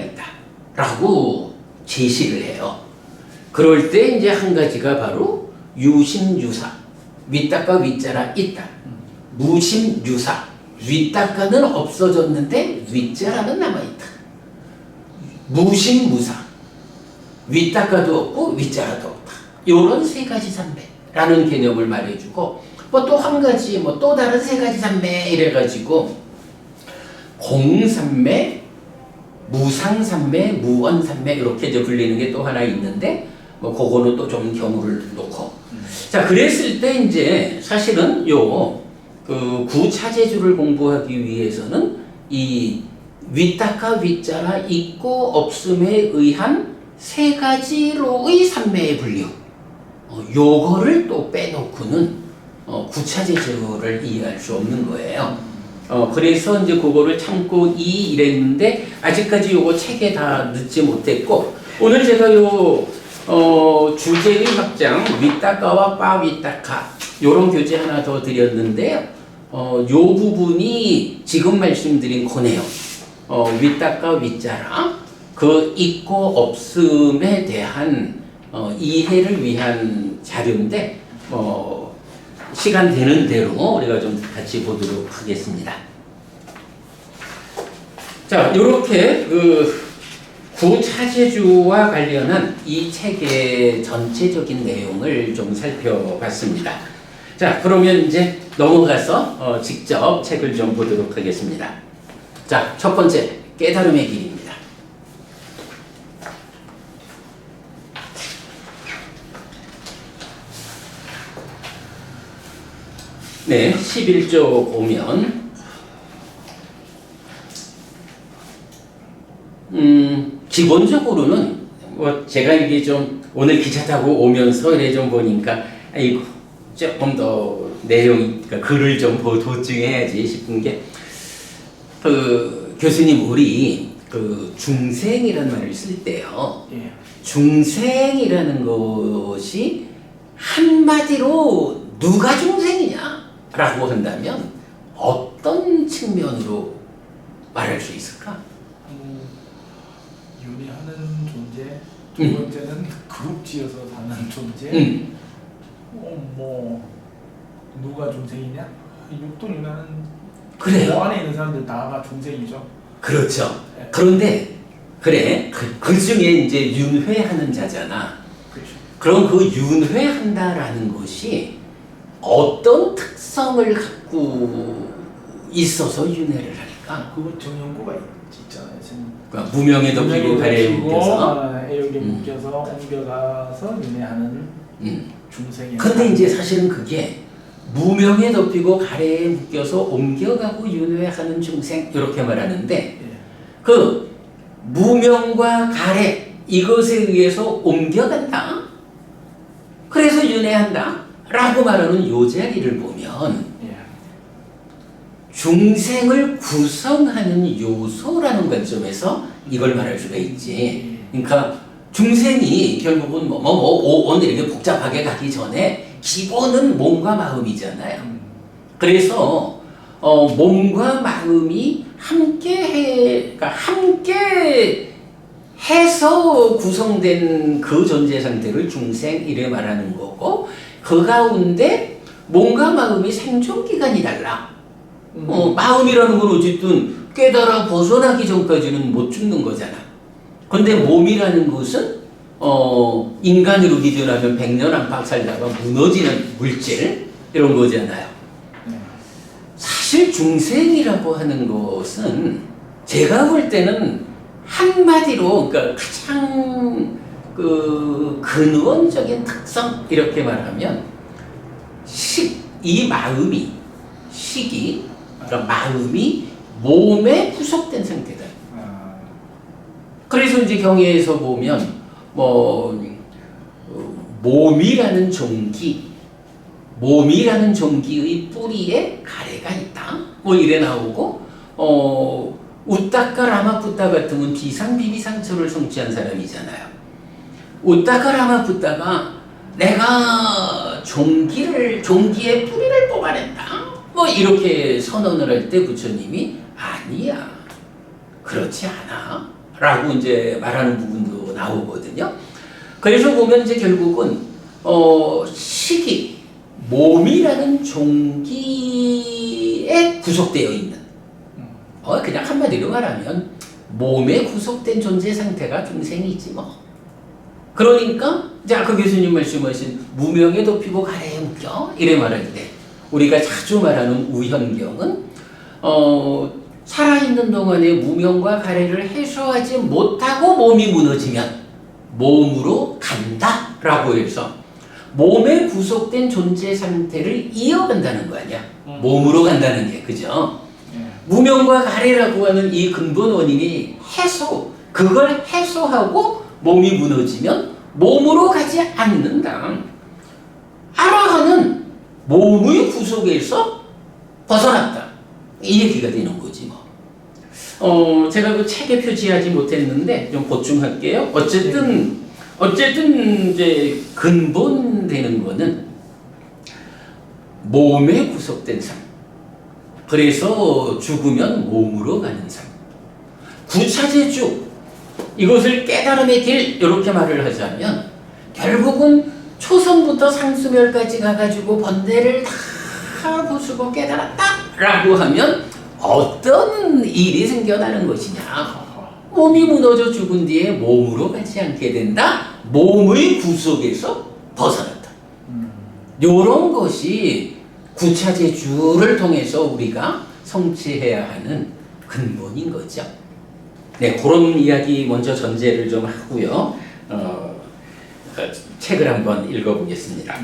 S1: 있다라고 제시를 해요. 그럴 때 이제 한 가지가 바로 유심유사, 윗닦아 윗자라 있다. 무심유사, 윗닦아는 없어졌는데 윗자라는 남아있다. 무심무사, 윗닦아도 없고 윗자라도 없다. 요런 세 가지 산매라는 개념을 말해주고, 뭐 또 한 가지, 뭐 또 다른 세 가지 산매 이래가지고 공산매, 무상산매, 무언산매 이렇게 이제 불리는 게 또 하나 있는데, 뭐 그거는 또 좀 경우를 놓고. 자, 그랬을 때 이제 사실은 그 구차제주를 공부하기 위해서는 이 윗닦아 윗자라 있고 없음에 의한 세 가지로의 산매의 분류, 요거를 또 빼놓고는 구차제주를 이해할 수 없는 거예요. 그래서 이제 그거를 참고 이랬는데 아직까지 요거 책에 다 넣지 못했고, 오늘 제가 주제의 확장 윗닦아와 빠윗닦아 요런 교재 하나 더 드렸는데요. 요 부분이 지금 말씀드린 거네요. 윗닦아 윗자라 그 있고 없음에 대한 이해를 위한 자료인데 시간 되는 대로 우리가 좀 같이 보도록 하겠습니다. 자, 요렇게 그 구차제주와 관련한 이 책의 전체적인 내용을 좀 살펴봤습니다. 자, 그러면 이제 넘어가서 직접 책을 좀 보도록 하겠습니다. 자, 첫 번째, 깨달음의 길입니다. 네, 11쪽 오면 기본적으로는 뭐 제가 이게 좀 오늘 기차 타고 오면서 이래 좀 보니까 아이고 조금 더 내용이, 그러니까 글을 좀 도증해야지 싶은 게, 그 교수님 우리 그 중생이라는 말을 쓸 때요.
S2: 예.
S1: 중생이라는 것이 한마디로 누가 중생이냐라고 한다면 어떤 측면으로 말할 수 있을까?
S2: 존재, 두 번째는 그룹 지어서 사는 존재. 뭐 누가 중생이냐? 육도윤회는
S1: 그래요.
S2: 그 안에 있는 사람들 다가 중생이죠.
S1: 그렇죠.
S2: 네.
S1: 그런데 그래 그 중에 이제 윤회하는 자잖아.
S2: 그렇죠.
S1: 그럼 그 윤회한다라는 것이 어떤 특성을 갖고 있어서 윤회를 할까?
S2: 그거 정연구가 있잖아요. 지금
S1: 그러니까 무명에 덮이고 가래에 묶여서.
S2: 애욕에 묶여서 옮겨가서 윤회하는 중생이.
S1: 근데 이제 사실은 그게 무명에 덮이고 가래에 묶여서 옮겨가고 윤회하는 중생 이렇게 말하는데
S2: 예.
S1: 그 무명과 가래 이것에 의해서 옮겨간다. 그래서 윤회한다. 라고 말하는 요 자리를 보면
S2: 예.
S1: 중생을 구성하는 요소라는 관점에서 이걸 말할 수가 있지. 그러니까 중생이 결국은 오늘 이렇게 복잡하게 가기 전에 기본은 몸과 마음이잖아요. 그래서 몸과 마음이 그러니까 함께 해서 구성된 그 존재 상태를 중생 이래 말하는 거고 그 가운데 몸과 마음이 생존 기간이 달라. 마음이라는 건 어쨌든 깨달아 벗어나기 전까지는 못 죽는 거잖아. 근데 몸이라는 것은 인간으로 기준하면 100년 안팎 살다가 무너지는 물질 이런 거잖아요. 사실 중생이라고 하는 것은 제가 볼 때는 한마디로 그러니까 가장 그 근원적인 특성 이렇게 말하면 이 마음이 그러니까 마음이 몸에 구속된 상태다. 그래서 이제 경애에서 보면 몸이라는 종기의 뿌리에 가래가 있다. 이래 나오고 우따까 라마푸타 같으면 비상비비상처를 성취한 사람이잖아요. 우따까 라마푸타가 내가 종기의 뿌리를 뽑아낸다. 이렇게 선언을 할 때 부처님이 아니야. 그렇지 않아. 라고 이제 말하는 부분도 나오거든요. 그래서 보면 이제 결국은 몸이라는 종기에 구속되어 있는 그냥 한마디로 말하면 몸에 구속된 존재 상태가 중생이지 뭐. 그러니까 이제 아까 교수님 말씀하신 무명에 덮이고 가래에 묶여 이래 말할 때 우리가 자주 말하는 우현경은 살아있는 동안에 무명과 가래를 해소하지 못하고 몸이 무너지면 몸으로 간다 라고 해서 몸에 구속된 존재 상태를 이어간다는 거 아니야. 몸으로 간다는 게 그죠. 무명과 가래라고 하는 이 근본 원인이 그걸 해소하고 몸이 무너지면 몸으로 가지 않는다. 아라한은 몸의 구속에서 벗어났다. 이 얘기가 되는 거지 뭐. 제가 그 책에 표지하지 못했는데 좀 보충할게요. 어쨌든 이제 근본되는 거는 몸에 구속된 삶. 그래서 죽으면 몸으로 가는 삶. 구차제주 이것을 깨달음의 길 이렇게 말을 하자면 결국은 초선부터 상수멸까지 가가지고 번뇌를 다 부수고 깨달았다라고 하면 어떤 일이 생겨나는 것이냐. 몸이 무너져 죽은 뒤에 몸으로 가지 않게 된다. 몸의 구속에서 벗어났다. 이런 것이 구차제주를 통해서 우리가 성취해야 하는 근본인 거죠. 네, 그런 이야기 먼저 전제를 좀 하고요. 책을 한번 읽어보겠습니다.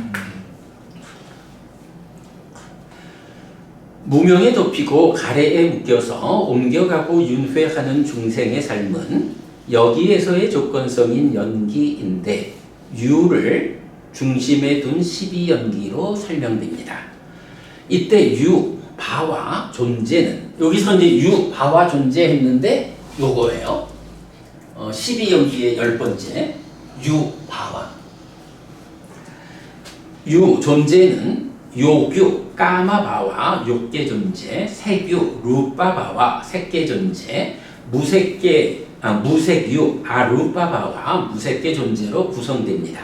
S1: 무명에 덮이고 가래에 묶여서 옮겨가고 윤회하는 중생의 삶은 여기에서의 조건성인 연기인데 유를 중심에 둔 12연기로 설명됩니다. 이때 유, 바와 존재는 여기서 이제 유, 바와 존재 했는데 요거예요. 12연기의 10번째 유, 바와 유, 존재는 요규, 까마바와 육계 존재, 세규, 루빠바와 색계 존재, 무색계, 무색유 아루빠바와 무색계 존재로 구성됩니다.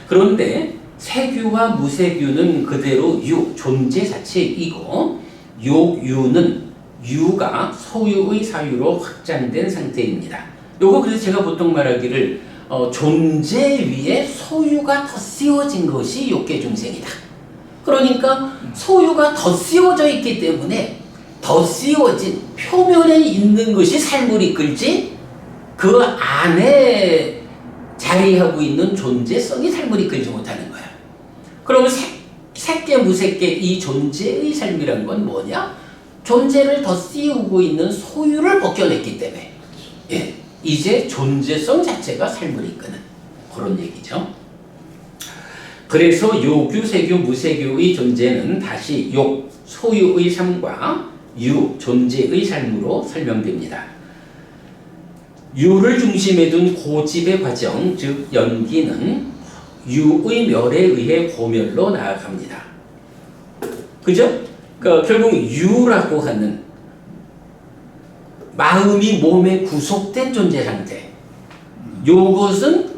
S1: 그런데 색유와 무색유는 그대로 유 존재 자체이고 욕유는 유가 소유의 사유로 확장된 상태입니다. 요거 그래서 제가 보통 말하기를 존재 위에 소유가 덧씌워진 것이 욕계 중생이다. 그러니까 소유가 덧씌워져 있기 때문에 덧씌워진 표면에 있는 것이 삶을 이끌지 그 안에 자리하고 있는 존재성이 삶을 이끌지 못하는 거야. 그러면 색계 무색계 이 존재의 삶이란 건 뭐냐? 존재를 덧씌우고 있는 소유를 벗겨냈기 때문에 이제 존재성 자체가 삶을 이끄는 그런 얘기죠. 그래서 욕유, 색유, 무색유의 존재는 다시 욕, 소유의 삶과 유, 존재의 삶으로 설명됩니다. 유를 중심에 둔 고집의 과정, 즉 연기는 유의 멸에 의해 고멸로 나아갑니다. 그죠? 그러니까 결국 유라고 하는 마음이 몸에 구속된 존재 상태. 요것은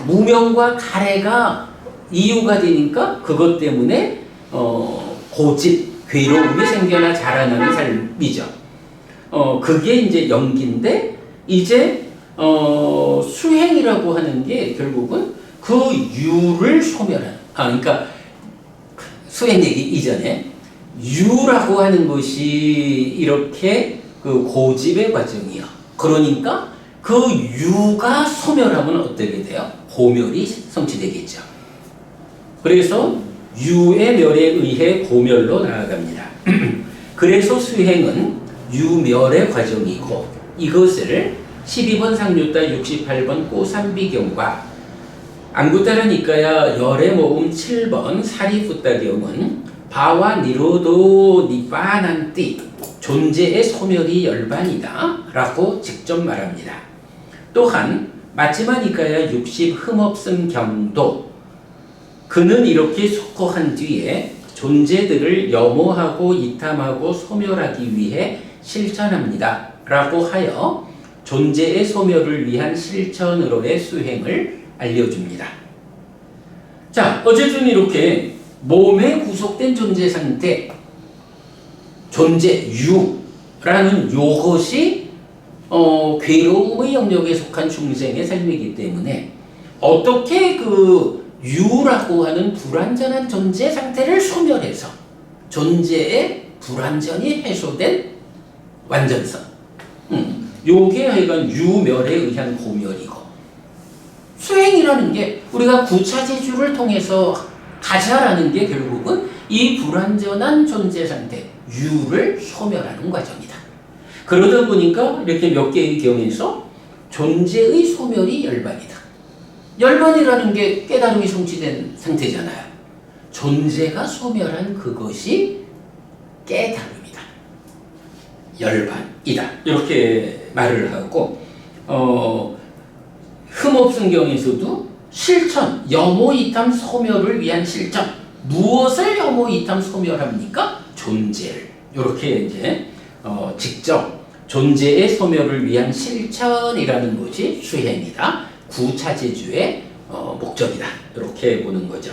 S1: 무명과 가래가 이유가 되니까 그것 때문에 고집, 괴로움이 생겨나 자라나는 삶이죠. 그게 이제 연기인데 이제 수행이라고 하는 게 결국은 그 유를 소멸하는 그러니까 수행 얘기 이전에 유라고 하는 것이 이렇게 그 고집의 과정이요. 그러니까 그 유가 소멸하면 어떻게 돼요? 고멸이 성취되겠죠. 그래서 유의 멸에 의해 고멸로 나아갑니다. 그래서 수행은 유멸의 과정이고 이것을 12번 상류따 68번 꼬삼비경과 안구따라 니까야 열의 모음 7번 사리푸따경은 바와 니로도 니빠난띠 존재의 소멸이 열반이다 라고 직접 말합니다. 또한 마지막 니까야 60 흠없음 경도 그는 이렇게 속고한 뒤에 존재들을 염호하고 이탐하고 소멸하기 위해 실천합니다 라고 하여 존재의 소멸을 위한 실천으로의 수행을 알려줍니다. 자, 어쨌든 이렇게 몸에 구속된 존재 상태, 존재 유라는 요것이 괴로움의 영역에 속한 중생의 삶이기 때문에 어떻게 그 유라고 하는 불완전한 존재 상태를 소멸해서 존재의 불완전이 해소된 완전성. 요게 하여간 유멸에 의한 고멸이고 수행이라는 게 우리가 구차제주를 통해서 가자라는 게 결국은 이 불완전한 존재 상태 유를 소멸하는 과정이다. 그러다 보니까 이렇게 몇 개의 경에서 존재의 소멸이 열반이다. 열반이라는 게 깨달음이 성취된 상태잖아요. 존재가 소멸한 그것이 깨달음이다. 열반이다. 이렇게 말을 하고 흠없음경에서도 실천, 염호이탐 소멸을 위한 실천. 무엇을 염호이탐 소멸합니까? 존재를. 이렇게 이제 직접 존재의 소멸을 위한 실천이라는 것이 수행이다. 구차제주의 목적이다. 이렇게 보는 거죠.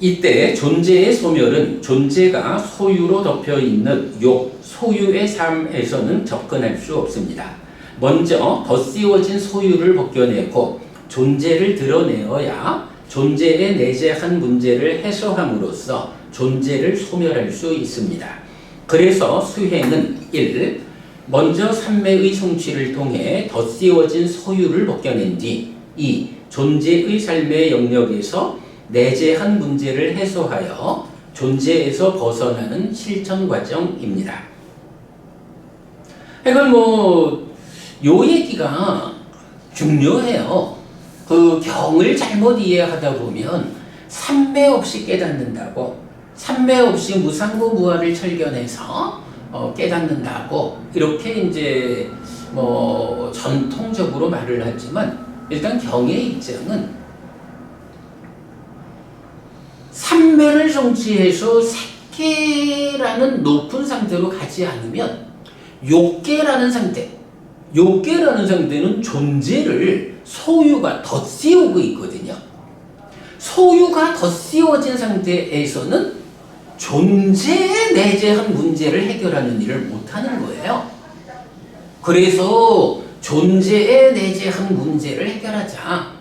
S1: 이때 존재의 소멸은 존재가 소유로 덮여있는 욕, 소유의 삶에서는 접근할 수 없습니다. 먼저 덧씌워진 소유를 벗겨내고 존재를 드러내어야 존재에 내재한 문제를 해소함으로써 존재를 소멸할 수 있습니다. 그래서 수행은 1. 먼저 삼매의 성취를 통해 덧씌워진 소유를 벗겨낸 뒤 2. 존재의 삶의 영역에서 내재한 문제를 해소하여 존재에서 벗어나는 실천 과정입니다. 이건 요 얘기가 중요해요. 그 경을 잘못 이해하다 보면 삼매 없이 깨닫는다고, 삼매 없이 무상무 무아를 철견해서 깨닫는다고 이렇게 이제 전통적으로 말을 하지만 일단 경의 입장은 삼매를 성취해서 색계라는 높은 상태로 가지 않으면 요계라는 상태. 요계라는 상태는 존재를 소유가 덧씌우고 있거든요. 소유가 덧씌워진 상태에서는 존재에 내재한 문제를 해결하는 일을 못하는 거예요. 그래서 존재에 내재한 문제를 해결하자.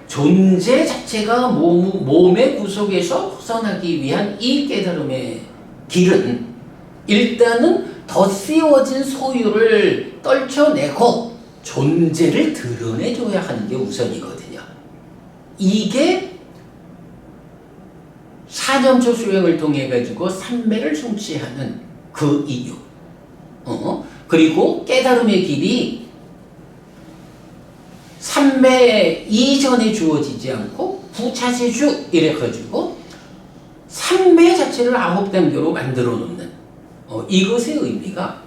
S1: 존재 자체가 몸의 구속에서 벗어나기 위한 이 깨달음의 길은 일단은 덧씌워진 소유를 떨쳐내고 존재를 드러내줘야 하는 게 우선이거든요. 이게 4년초 수행을 통해 가지고 삼매를 성취하는 그 이유. 그리고 깨달음의 길이 삼매 이전에 주어지지 않고 부차세주 이래가지고 삼매 자체를 9단계로 만들어 놓는 이것의 의미가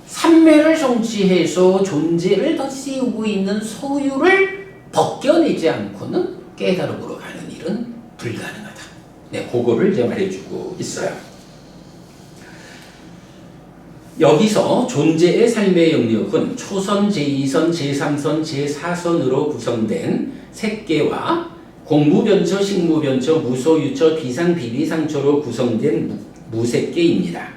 S1: 삼매를 성취해서 존재를 덧씌우고 있는 소유를 벗겨내지 않고는 깨달음으로 가는 일은 불가능하다. 네, 그거를 이제 말해주고 있어요. 여기서 존재의 삶의 영역은 초선, 제2선, 제3선, 제4선으로 구성된 색계와 공무변처, 식무변처, 무소유처, 비상비비상처로 구성된 무색계입니다.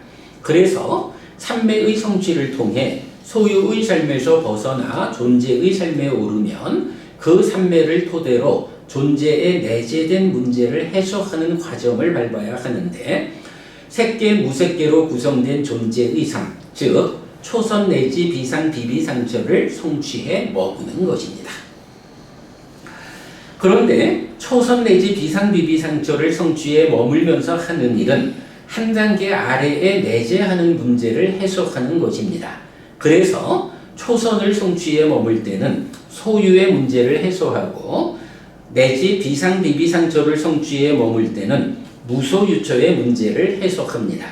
S1: 그래서 삼매의 성취를 통해 소유의 삶에서 벗어나 존재의 삶에 오르면 그 삼매를 토대로 존재에 내재된 문제를 해소하는 과정을 밟아야 하는데 색계, 무색계로 구성된 존재의 삶, 즉 초선 내지 비상, 비비상처를 성취해 머무는 것입니다. 그런데 초선 내지 비상, 비비상처를 성취해 머물면서 하는 일은 한 단계 아래에 내재하는 문제를 해소하는 것입니다. 그래서 초선을 성취해 머물 때는 소유의 문제를 해소하고 내지 비상, 비비상처를 성취해 머물 때는 무소유처의 문제를 해소합니다.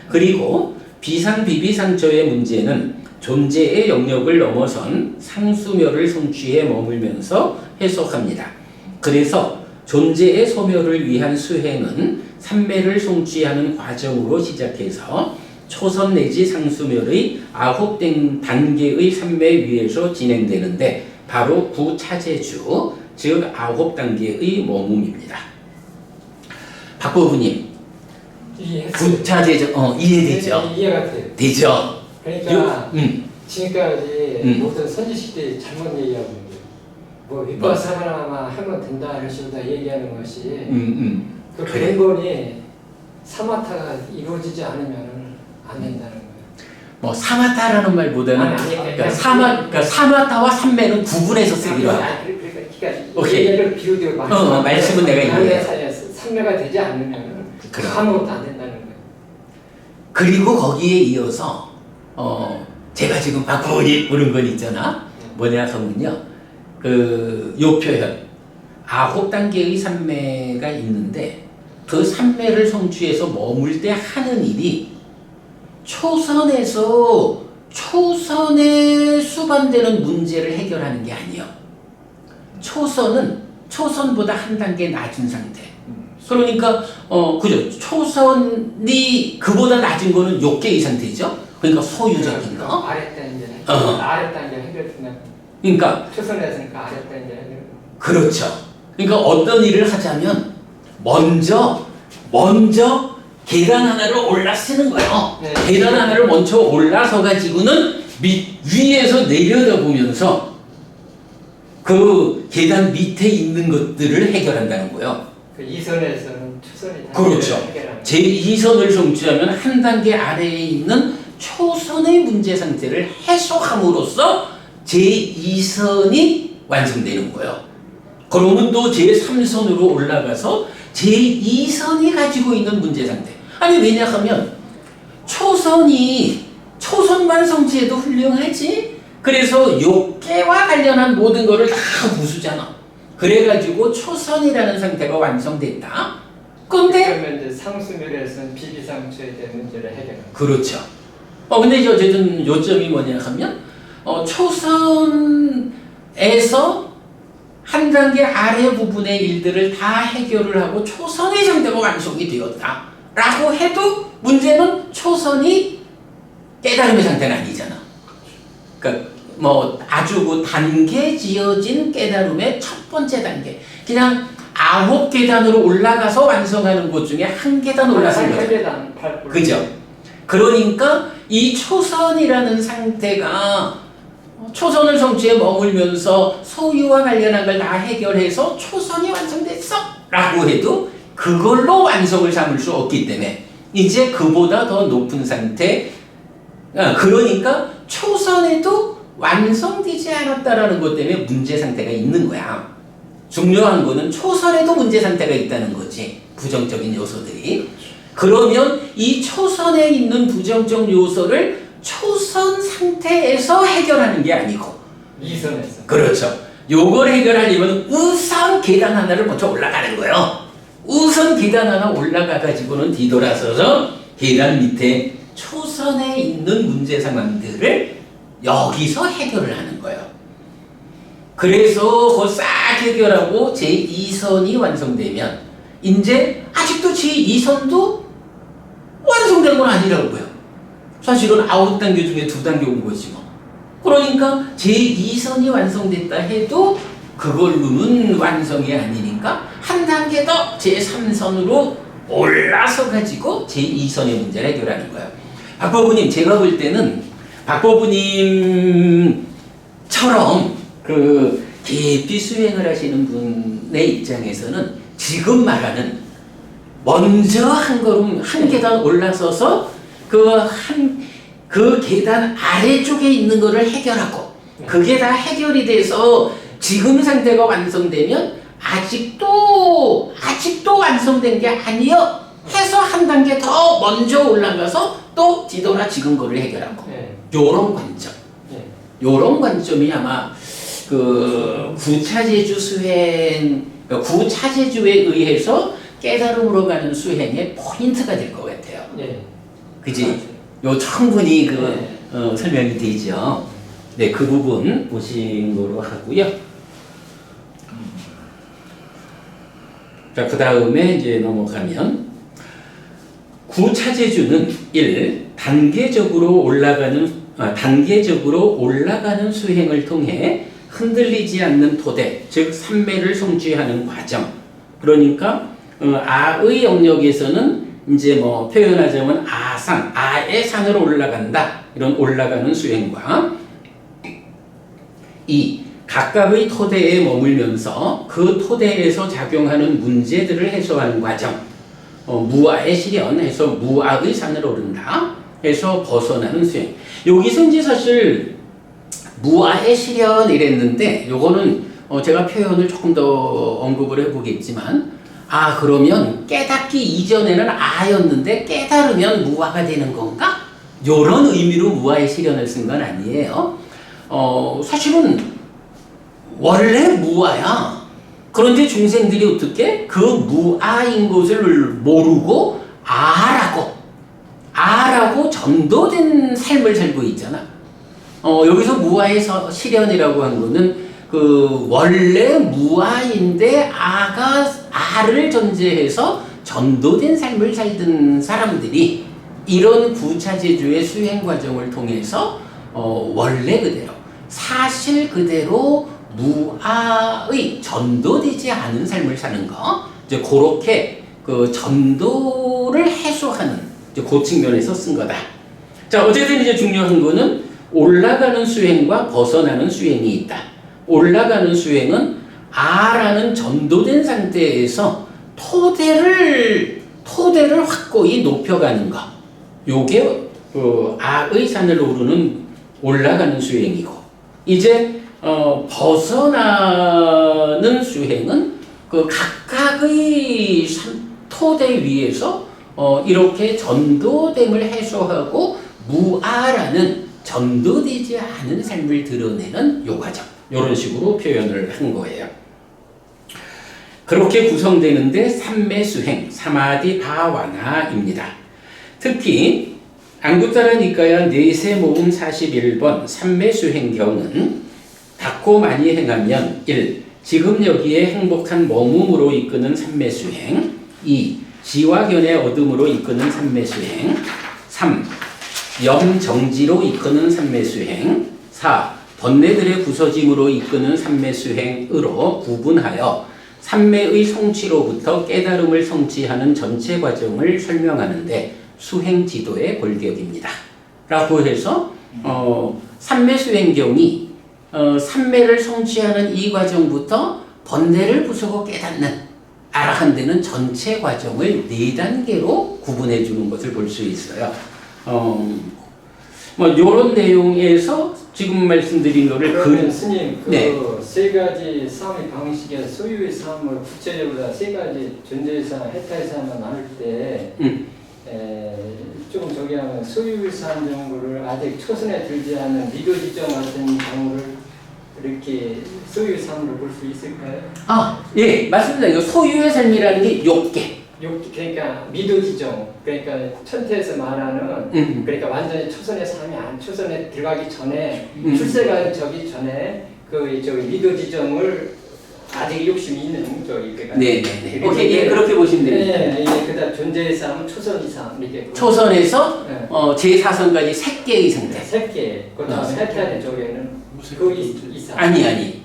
S1: 그리고 비상, 비비상처의 문제는 존재의 영역을 넘어선 상수멸을 성취해 머물면서 해소합니다. 그래서 존재의 소멸을 위한 수행은 삼매를 성취하는 과정으로 시작해서 초선 내지 상수멸의 9단계의 삼매 위에서 진행되는데 바로 구차제주, 즉 9단계의 머뭅입니다. 박보부님, 구차제주 이해되죠?
S3: 이해가 돼요.
S1: 되죠?
S3: 그러니까 지금까지 모든 선지식들이 잘못 얘기하고 있는 거예요. 뭐 윗바사바나마 하면 된다 이런 식으로 다 얘기하는 것이 그
S1: 그래.
S3: 근본이 사마타가 이루어지지 않으면 안 된다는 거예요.
S1: 뭐 사마타라는 말보다는 그러니까 사마타와 삼매는 구분해서 쓰기로 하고.
S3: 그러니까
S1: 오케이.
S3: 얘기를 비유되고
S1: 말씀은 내가 이해해.
S3: 삼매가 되지 않으면 아무것도 안 된다는 거예요.
S1: 그리고 거기에 이어서 제가 지금 박보니 부른 건 있잖아. 뭐냐 하면요. 요 표현 9단계의 삼매가 있는데 그 삼매를 성취해서 머물 때 하는 일이 초선에서 초선에 수반되는 문제를 해결하는 게 아니에요. 초선보다 한 단계 낮은 상태. 그러니까 그죠. 초선이 그보다 낮은 거는 욕계의 상태죠. 그러니까 소유적인 거.
S3: 아랫단계 해결된다.
S1: 그러니까
S3: 초선에서니까 아랫단계 해결.
S1: 그렇죠. 그러니까 어떤 일을 하자면 먼저 계단 하나를 올라서는 거예요.
S3: 네.
S1: 계단 하나를 먼저 올라서 가지고는 위에서 내려다보면서 그 계단 밑에 있는 것들을 해결한다는 거예요.
S3: 그 2선에서는 초선이
S1: 그렇죠. 제2선을 성취하면 한 단계 아래에 있는 초선의 문제 상태를 해소함으로써 제2선이 완성되는 거예요. 그러면 또 제3선으로 올라가서 제2선이 가지고 있는 문제 상태. 아니 왜냐하면 초선만 성취해도 훌륭하지. 그래서 욕계와 관련한 모든 거를 다 부수잖아. 그래가지고 초선이라는 상태가 완성됐다.
S3: 그러면 이제 상수멸에서는 비비상처에 대한 문제를 해결합니다.
S1: 그렇죠. 근데 이제 어쨌든 요점이 뭐냐 하면 초선에서 한 단계 아래 부분의 일들을 다 해결을 하고 초선의 상태가 완성이 되었다 라고 해도 문제는 초선이 깨달음의 상태는 아니죠. 그러니까 뭐 아주 그 단계 지어진 깨달음의 첫 번째 단계. 그냥 9계단으로 올라가서 완성하는 것 중에 한 계단 올라선 거죠.
S3: 8계단,
S1: 그죠? 그러니까 이 초선이라는 상태가 초선을 성취에 머물면서 소유와 관련한 걸 다 해결해서 초선이 완성됐어 라고 해도 그걸로 완성을 삼을 수 없기 때문에 이제 그보다 더 높은 상태, 그러니까 초선에도 완성되지 않았다라는 것 때문에 문제 상태가 있는 거야. 중요한 거는 초선에도 문제 상태가 있다는 거지. 부정적인 요소들이. 그러면 이 초선에 있는 부정적 요소를 초선 상태에서 해결하는 게 아니고
S3: 이선에서.
S1: 그렇죠. 요걸 해결하려면 우선 계단 하나를 먼저 올라가는 거예요. 우선 계단 하나 올라가 가지고는 뒤돌아서서 계단 밑에 초선에 있는 문제 상황들을 여기서 해결을 하는 거예요. 그래서 그거 싹 해결하고 제2선이 완성되면 이제 아직도 제2선도 완성된 건 아니라고요. 사실은 9단계 중에 2단계 온 거지 뭐. 그러니까 제2선이 완성됐다 해도 그걸로는 완성이 아니니까 한 단계 더 제3선으로 올라서 가지고 제2선의 문제를 해결하는 거예요. 박보부님, 제가 볼 때는 박보부님처럼 그 깊이 수행을 하시는 분의 입장에서는 지금 말하는 먼저 한 걸음 한 계단 올라서서 그 계단 아래쪽에 있는 거를 해결하고 그게 다 해결이 돼서 지금 상태가 완성되면 아직도 완성된 게 아니요 해서 한 단계 더 먼저 올라가서 또 뒤돌아 지금 거를 해결하고 요런 관점, 요런 관점이 아마 그 구차제주 수행, 구차제주에 의해서 깨달음으로 가는 수행의 포인트가 될 것 같아요. 그지? 요 충분히 설명이 되죠. 네, 그 부분 보신 거로 하고요. 자, 그 다음에 이제 넘어가면 구차제주는 1. 단계적으로 올라가는 수행을 통해 흔들리지 않는 토대, 즉 삼매를 성취하는 과정. 그러니까 아의 영역에서는 이제 뭐 표현하자면 아산, 아의 산으로 올라간다. 이런 올라가는 수행과 2. 각각의 토대에 머물면서 그 토대에서 작용하는 문제들을 해소하는 과정. 무아의 실현해서 무아의 산을 오른다. 해서 벗어나는 수행. 여기서 이제 사실 무아의 실현 이랬는데 요거는 제가 표현을 조금 더 언급을 해보겠지만 그러면 깨닫기 이전에는 아였는데 깨달으면 무아가 되는 건가? 요런 의미로 무아의 실현을 쓴 건 아니에요. 사실은 원래 무아야. 그런데 중생들이 어떻게 그 무아인 것을 모르고 아라고 전도된 삶을 살고 있잖아. 여기서 무아의 실현이라고 한 거는 그 원래 무아인데 아를 전제해서 전도된 삶을 살던 사람들이 이런 구차제주의 수행 과정을 통해서 원래 그대로 사실 그대로 무아의 전도되지 않은 삶을 사는 거, 이제 그렇게 그 전도를 해소하는 이제 그 측면에서 쓴 거다. 자, 어쨌든 이제 중요한 거는 올라가는 수행과 벗어나는 수행이 있다. 올라가는 수행은 아라는 전도된 상태에서 토대를 확고히 높여가는 거. 요게 아의 산을 오르는 올라가는 수행이고, 이제 벗어나는 수행은 그 각각의 토대 위에서 이렇게 전도됨을 해소하고 무아라는 전도되지 않은 삶을 드러내는 요 과정. 이런 식으로 표현을 한 거예요. 그렇게 구성되는데 삼매수행, 사마디 바와나입니다. 특히 안구따라 니까야 내세 모음 41번 삼매수행경은 닦고 많이 행하면 1. 지금 여기에 행복한 머움으로 이끄는 삼매수행. 2. 지와 견의 얻음으로 이끄는 삼매수행. 3. 염정지로 이끄는 삼매수행. 4. 번뇌들의 부서짐으로 이끄는 삼매수행으로 구분하여 삼매의 성취로부터 깨달음을 성취하는 전체 과정을 설명하는데 수행지도의 골격입니다. 라고 해서 삼매수행경이 삼매를 성취하는 이 과정부터 번뇌를 부수고 깨닫는 아라한테는 전체 과정을 4단계로 구분해 주는 것을 볼 수 있어요. 뭐 이런 내용에서 지금 말씀드린 거를
S3: 그러면 스님 그
S1: 네.
S3: 세 가지 싸움의 방식에서 소유의 싸움을 구체적으로 세 가지 존재의 싸움, 해탈의 싸움을 나눌 때 좀 저기 하면 소유의 싸움 정도를 아직 초선에 들지 않은 미도지정 같은 경우를 이렇게 소유의 싸움으로 볼 수 있을까요?
S1: 예, 맞습니다. 이거 소유의 삶이라는 게 욕계.
S3: 그러니까 미도지정, 그러니까 천태에서 말하는 그러니까 완전히 초선의 삶이 초선에 들어가기 전에 출세가 저기 전에 그 저기 미도지정을 아직 욕심이 있는 저기 그러니까
S1: 네네네. 오케이, 예, 그렇게 보시면 됩니다.
S3: 네, 그다음 존재의 싸움은 초선 이상 이렇게
S1: 초선에서
S3: 네.
S1: 제4선까지 3개의 상태.
S3: 새끼 그다음에 해태하는 쪽에는 그 이상
S1: 아니.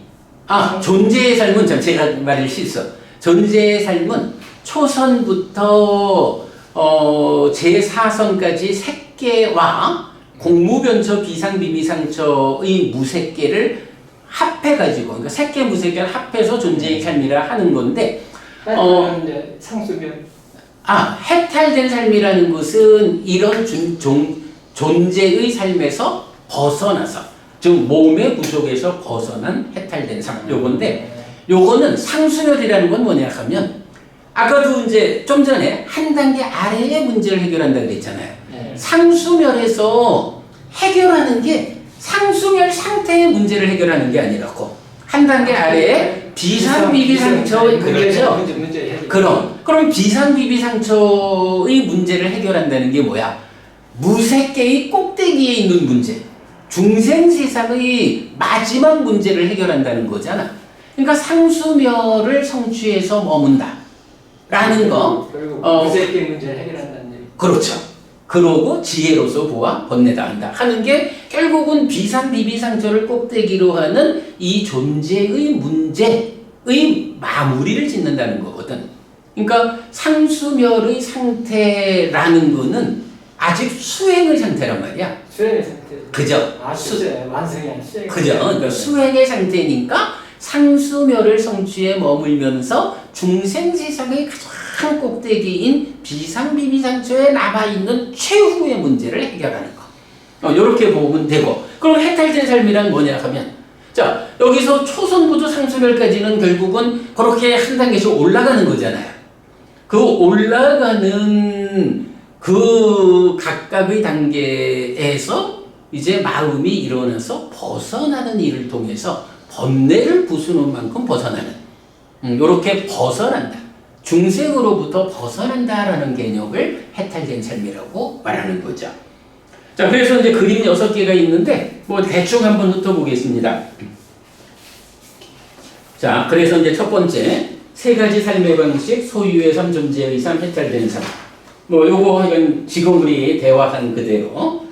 S1: 존재의 삶은 제가 말을 실수. 존재의 삶은 초선부터 제4선까지 3개와 공무변처 비상비비상처의 무색계를 합해가지고, 그러니까 3개 무색계를 합해서 존재의 삶이라 하는 건데,
S3: 이제 상수면
S1: 해탈된 삶이라는 것은 이런 존재의 삶에서 벗어나서, 즉 몸의 구속에서 벗어난 해탈된 삶, 요건데, 요거는 상수멸이라는 건 뭐냐 하면, 아까도 이제 좀 전에 한 단계 아래의 문제를 해결한다 그랬잖아요. 상수멸에서 해결하는 게 상수멸 상태의 문제를 해결하는 게 아니라고. 한 단계 아래에 비상비비상처의 그렇죠. 그럼 비상비비상처의 문제를 해결한다는 게 뭐야? 무색계의 꼭대기에 있는 문제, 중생세상의 마지막 문제를 해결한다는 거잖아. 그러니까 상수멸을 성취해서 머문다 라는 거.
S3: 결국 무색계 문제를 해결한다는 얘기.
S1: 그렇죠. 그러고 지혜로서 보아 번뇌다 한다 하는 게 결국은 비상비비상처를 꼭대기로 하는 이 존재의 문제의 마무리를 짓는다는 거거든. 그러니까 상수멸의 상태라는 거는 아직 수행의 상태란 말이야.
S3: 수행의 상태.
S1: 그죠?
S3: 완성이 아닌 수행.
S1: 그죠? 그러니까 수행의 상태니까 상수멸을 성취해 머물면서 중생세상의 가장 꼭대기인 비상비비상처에 남아있는 최후의 문제를 해결하는 거. 이렇게 보면 되고. 그럼 해탈된 삶이란 뭐냐 하면, 자, 여기서 초선부터 상수멸까지는 결국은 그렇게 한 단계씩 올라가는 거잖아요. 그 올라가는 그 각각의 단계에서 이제 마음이 일어나서 벗어나는 일을 통해서 번뇌를 부수는 만큼 벗어나는, 이렇게 벗어난다. 중생으로부터 벗어난다라는 개념을 해탈된 삶이라고 말하는 거죠. 자, 그래서 이제 그림 6개가 있는데, 뭐 대충 한번 훑어보겠습니다. 자, 그래서 이제 첫 번째, 3가지 삶의 방식, 소유의 삶, 존재의 삶, 해탈된 삶. 뭐 요거 하여간 지금 우리 대화한 그대로,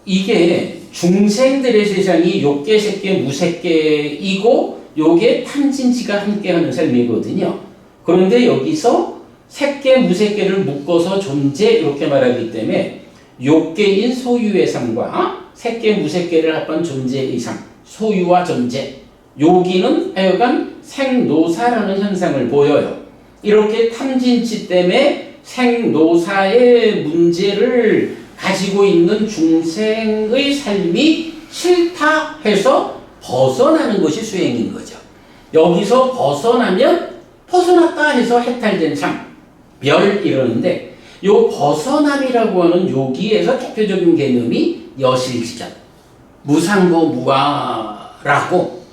S1: 이게 중생들의 세상이 욕계, 색계, 무색계이고 요게 탐진치가 함께하는 삶이거든요. 그런데 여기서 색계, 무색계를 묶어서 존재 이렇게 말하기 때문에 욕계인 소유의 삶과 색계, 무색계를 합한 존재의 삶, 소유와 존재, 여기는 하여간 생노사라는 현상을 보여요. 이렇게 탐진치 때문에 생노사의 문제를 가지고 있는 중생의 삶이 싫다 해서 벗어나는 것이 수행인 거죠. 여기서 벗어나면 벗어났다 해서 해탈된 삶, 멸 이러는데 요 벗어남이라고 하는 여기에서 대표적인 개념이 여실지전, 무상고 무아라고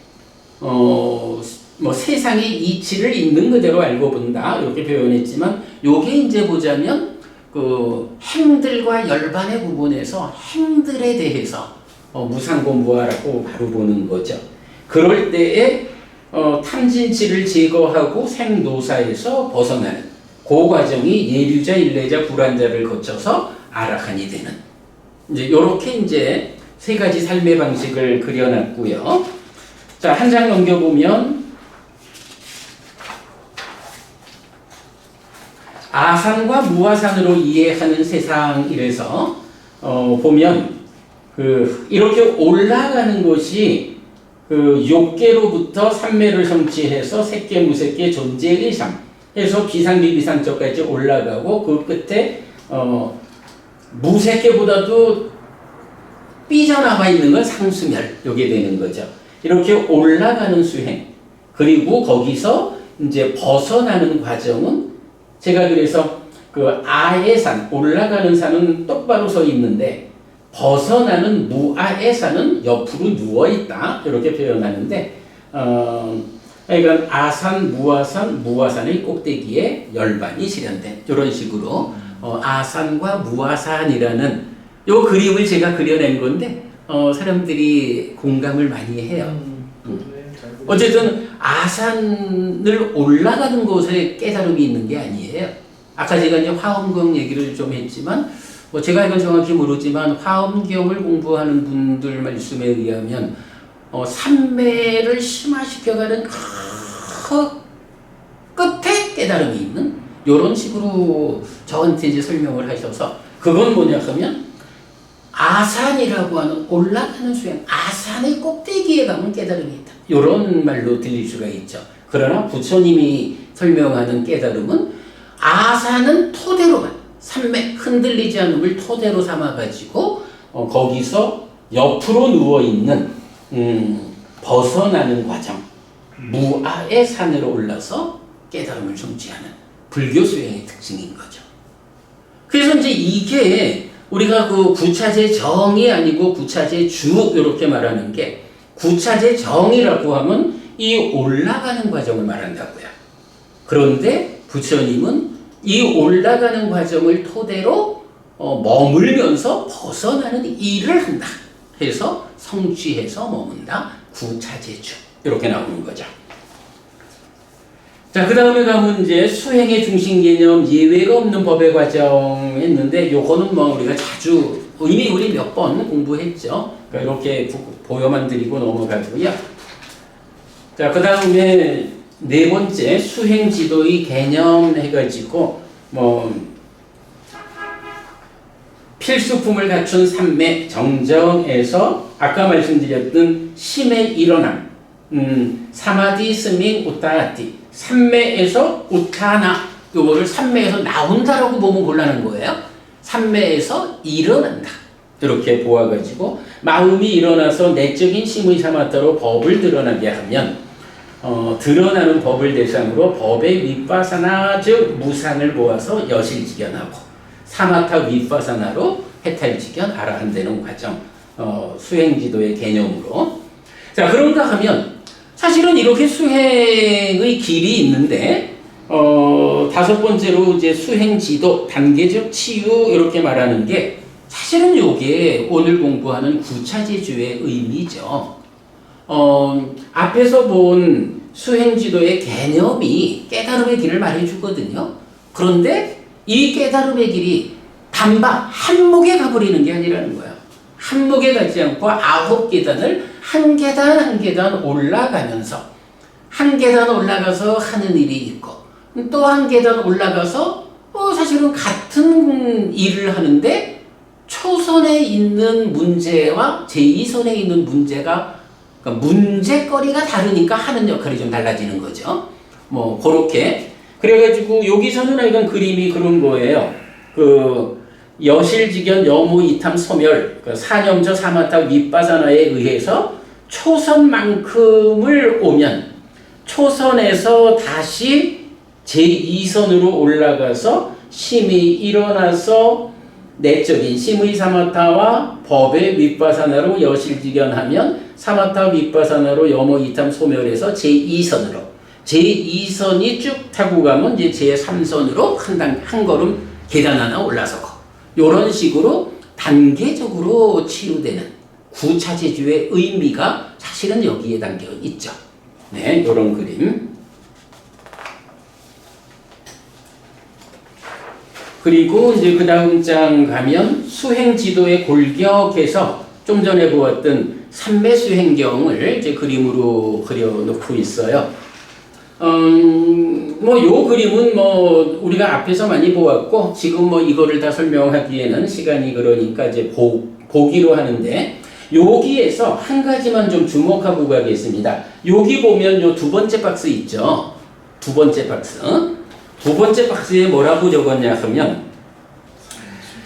S1: 뭐 세상의 이치를 있는 그대로 알고 본다 이렇게 표현했지만 요게 이제 보자면 그 행들과 열반의 부분에서 행들에 대해서 무상고 무아라고 바로 보는 거죠. 그럴 때에 탐진치를 제거하고 생노사에서 벗어나는 그 과정이 예류자, 일례자, 불환자를 거쳐서 아라한이 되는 이제 요렇게 이제 세 가지 삶의 방식을 그려놨고요. 자, 한 장 넘겨보면 아산과 무아산으로 이해하는 세상 이래서 보면 이렇게 올라가는 것이 욕계로부터 삼매를 성취해서 색계 무색계 존재의 삶 해서 비상비비상적까지 올라가고 그 끝에 무색계보다도 삐져나와 있는 건 상수멸 요게 되는 거죠. 이렇게 올라가는 수행 그리고 거기서 이제 벗어나는 과정은 제가 그래서 아의 산 올라가는 산은 똑바로 서 있는데 벗어나는 무아의 산은 옆으로 누워 있다 이렇게 표현하는데 그러니까 아산, 무아산, 무아산의 꼭대기에 열반이 실현된 이런 식으로 아산과 무아산이라는 요 그림을 제가 그려낸 건데 사람들이 공감을 많이 해요. 어쨌든 아산을 올라가는 곳에 깨달음이 있는 게 아니에요. 아까 제가 이제 화엄경 얘기를 좀 했지만 제가 이건 정확히 모르지만 화엄경을 공부하는 분들 말씀에 의하면 삼매를 심화시켜가는 그 끝에 깨달음이 있는 이런 식으로 저한테 이제 설명을 하셔서 그건 뭐냐 하면 아산이라고 하는 올라가는 수행 아산의 꼭대기에 가면 깨달음이 있다. 이런 말로 들릴 수가 있죠. 그러나 부처님이 설명하는 깨달음은 아산은 토대로만 삼매 흔들리지 않음을 토대로 삼아가지고 거기서 옆으로 누워있는 벗어나는 과정 무아의 산으로 올라서 깨달음을 성취하는 불교 수행의 특징인 거죠. 그래서 이제 이게 우리가 구차제 정이 아니고 구차제 주 이렇게 말하는 게 구차제 정이라고 하면 이 올라가는 과정을 말한다고요. 그런데 부처님은 이 올라가는 과정을 토대로 머물면서 벗어나는 일을 한다. 해서 성취해서 머문다. 구차제주 이렇게 나오는 거죠. 자, 그 다음에 가면 이제 수행의 중심 개념 예외가 없는 법의 과정 했는데 요거는 우리가 자주 이미 우리 몇 번 공부했죠. 그러니까 이렇게 보여만 드리고 넘어가고요. 자, 그 다음에 네 번째 수행 지도의 개념 해가지고 필수품을 갖춘 삼매 정정에서 아까 말씀드렸던 심의 일어남 사마디 스밍 우타하티 삼매에서 우타나 요거를 삼매에서 나온다라고 보면 곤란한 거예요. 삼매에서 일어난다 이렇게 보아가지고 마음이 일어나서 내적인 심의 사마타로 법을 드러나게 하면 드러나는 법을 대상으로 법의 윗바사나 즉 무상을 모아서 여실직연하고 사마타 윗바사나로 해탈직연 아라한되는 과정 수행지도의 개념으로 자 그런가 하면 사실은 이렇게 수행의 길이 있는데 다섯 번째로 이제 수행지도 단계적 치유 이렇게 말하는 게 사실은 요게 오늘 공부하는 구차제주의 의미죠. 앞에서 본 수행지도의 개념이 깨달음의 길을 말해주거든요. 그런데 이 깨달음의 길이 단박 한목에 가버리는 게 아니라는 거예요. 한목에 가지 않고 9계단을 한 계단 한 계단 올라가면서 한 계단 올라가서 하는 일이 있고 또 한 계단 올라가서 사실은 같은 일을 하는데 초선에 있는 문제와 제2선에 있는 문제가 그러니까 문제거리가 다르니까 하는 역할이 좀 달라지는 거죠. 그렇게 그래가지고 여기서는 약간 그림이 그런 거예요. 여실직연 여무 이탐 소멸 사념저 사마타 윗바사나에 의해서 초선만큼을 오면 초선에서 다시 제2선으로 올라가서 심이 일어나서 내적인 심의 사마타와 법의 윗바사나로 여실직연하면 사마타 윗바사나로 여무 이탐 소멸해서 제2선으로 제2선이 쭉 타고 가면 이제 제3선으로 한 걸음 계단 하나 올라서고 이런 식으로 단계적으로 치유되는 구차제주의 의미가 사실은 여기에 담겨 있죠. 네, 이런 그림. 그리고 이제 그 다음 장 가면 수행지도의 골격에서 좀 전에 보았던 삼매수행경을 이제 그림으로 그려놓고 있어요. 뭐 요 그림은 뭐 우리가 앞에서 많이 보았고 지금 뭐 이거를 다 설명하기에는 시간이 그러니까 이제 보기로 하는데 여기에서 한 가지만 좀 주목하고 가겠습니다. 여기 보면 요 두 번째 박스 있죠. 두 번째 박스. 두 번째 박스에 뭐라고 적었냐 하면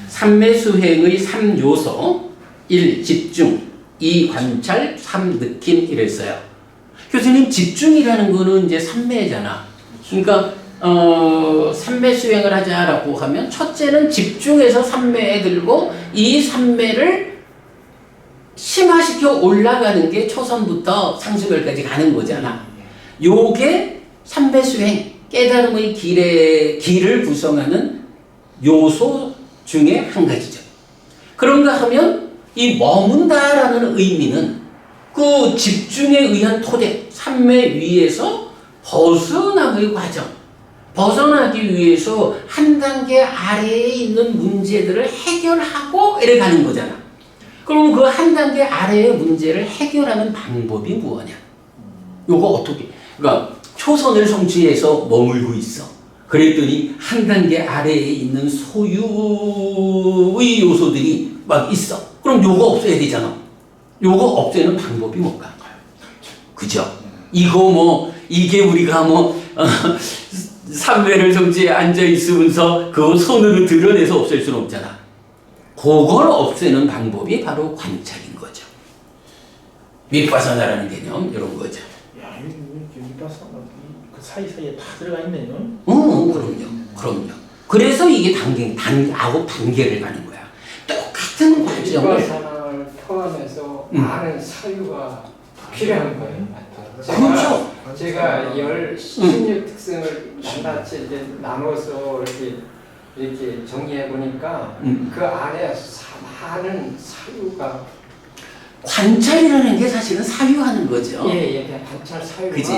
S1: 삼매수행의 3요소 1. 집중 2. 관찰 3. 느낌 이랬어요. 교수님 집중이라는 거는 이제 삼매잖아. 그러니까 삼매수행을 하자라고 하면 첫째는 집중해서 삼매에 들고 이 삼매를 심화시켜 올라가는 게 초선부터 상수별까지 가는 거잖아. 요게 삼매수행 깨달음의 길을 구성하는 요소 중에 한 가지죠. 그런가 하면 이 머문다라는 의미는 그 집중에 의한 토대, 삼매 위에서 벗어나의 과정, 벗어나기 위해서 한 단계 아래에 있는 문제들을 해결하고 이래 가는 거잖아. 그럼 그 한 단계 아래의 문제를 해결하는 방법이 뭐냐? 요거 어떻게? 그러니까 초선을 성취해서 머물고 있어. 그랬더니 한 단계 아래에 있는 소유의 요소들이 막 있어. 그럼 요거 없애야 되잖아. 요거 없애는 방법이 뭘까? 그죠? 이거 뭐 이게 우리가 뭐 삼매를 성취에 앉아 있으면서 그거 손으로 드러내서 없앨 수는 없잖아. 그걸 없애는 방법이 바로 관찰인 거죠. 윗바사나라는 개념 이런 거죠.
S2: 야, 이거 윗바사나 그 사이사이에 다 들어가 있네요.
S1: 그럼요. 그래서 이게 아홉 단계를 가는 거야. 똑같은 과정을
S3: 윗바사나를 포함해서 많은 사유가 필요한 거예요.
S1: 그렇죠.
S3: 제가 16 특성을 낱낱이 이제 나눠서 이렇게 정리해 보니까 그 안에 많은 사유가
S1: 관찰이라는 게 사실은 사유하는 거죠.
S3: 예, 그냥 관찰 사유가
S1: 그치?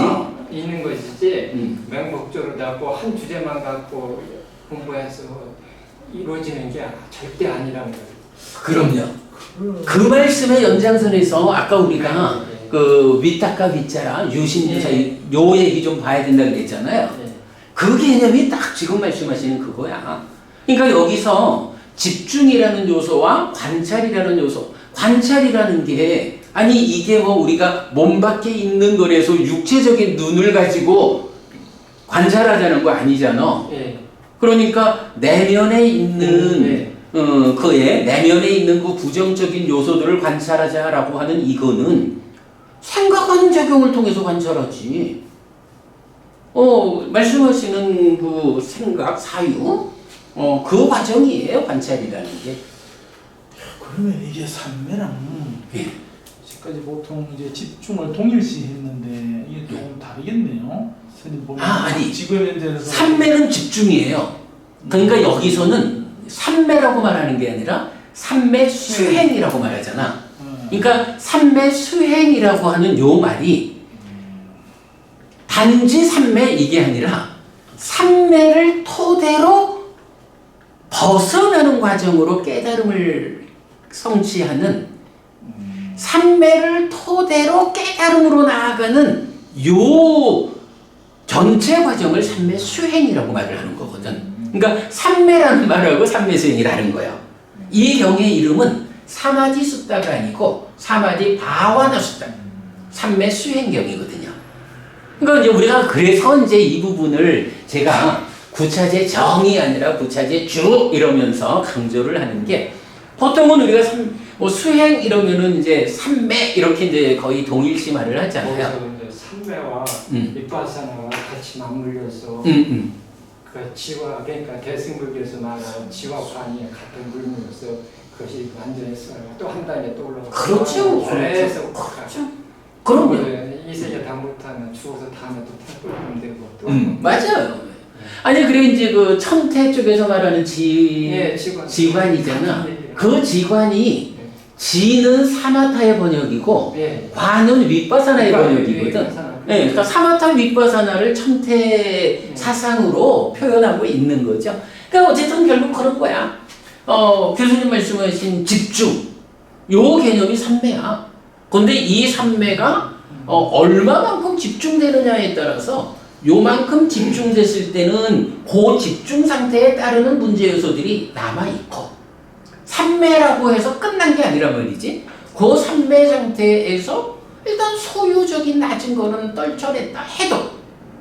S3: 있는 것이지 맹목적으로 잡고 한 주제만 갖고 공부해서 이루어지는 게 절대 아니라는 거예요.
S1: 그럼요. 그 말씀의 연장선에서 아까 우리가 그 위탁과 위자라 유신유사 요 얘기 좀 봐야 된다 그랬잖아요. 그 개념이 딱 지금 말씀하시는 그거야. 그러니까 여기서 집중이라는 요소와 관찰이라는 요소, 관찰이라는 게 아니 이게 뭐 우리가 몸 밖에 있는 거라서 육체적인 눈을 가지고 관찰하자는 거 아니잖아. 그러니까 내면에 있는 그의 내면에 있는 그 부정적인 요소들을 관찰하자라고 하는 이거는 생각하는 작용을 통해서 관찰하지. 말씀하시는 그 생각, 사유, 그 과정이에요, 관찰이라는 게.
S2: 그러면 이게 삼매랑 지금까지 보통 이제 집중을 동일시했는데 이게 조금 다르겠네요. 선생님 보면
S1: 아니.
S2: 지구의 면제에서
S1: 삼매는 집중이에요. 그러니까 여기서는 삼매라고 말하는 게 아니라 삼매 수행이라고 말하잖아. 그러니까 삼매 수행이라고 하는 요 말이 단지 삼매 이게 아니라 삼매를 토대로 벗어나는 과정으로 깨달음을 성취하는 삼매를 토대로 깨달음으로 나아가는 요 전체 과정을 삼매 수행이라고 말을 하는 거거든. 그러니까 삼매라는 말하고 삼매 수행이라는 거예요. 이 경의 이름은 사마디 숫다가 아니고 사마디 바와나 숫다. 삼매 수행경이거든요. 그러니까 이제 우리가 그래서 이제 이 부분을 제가 구차제 정이 아니라 구차제 주 이러면서 강조를 하는 게 보통은 우리가 수행 이러면은 이제 삼매 이렇게 이제 거의 동일시 말을 하잖아요.
S3: 거기서 이제 삼매와 윗바사나가 같이 맞물려서 그 지와 그러니까 대승불교에서 말하는 지와 관이 같은 물면서 그것이 완전해서 또 한 단계 또 올라가고
S1: 그렇죠.
S3: 그래서
S1: 그럼요.
S3: 이 세계 다 못하면 죽어서 다음에 또 태포하면 되고 또
S1: 맞아요. 아니 그래 이제 그 천태 쪽에서 말하는 지관이잖아. 그 지관이 지는 사마타의 번역이고 관은 윗바사나의 번역이거든. 그러니까 사마타 윗바사나를 천태 사상으로 표현하고 있는 거죠. 그러니까 어쨌든 결국 그런 거야. 교수님 말씀하신 집중, 요 개념이 삼매야. 근데 이 삼매가 얼마만큼 집중되느냐에 따라서 요만큼 집중됐을 때는 그 집중 상태에 따르는 문제 요소들이 남아있고, 삼매라고 해서 끝난 게 아니란 말이지. 그 삼매 상태에서 일단 소유적인 낮은 거는 떨쳐냈다 해도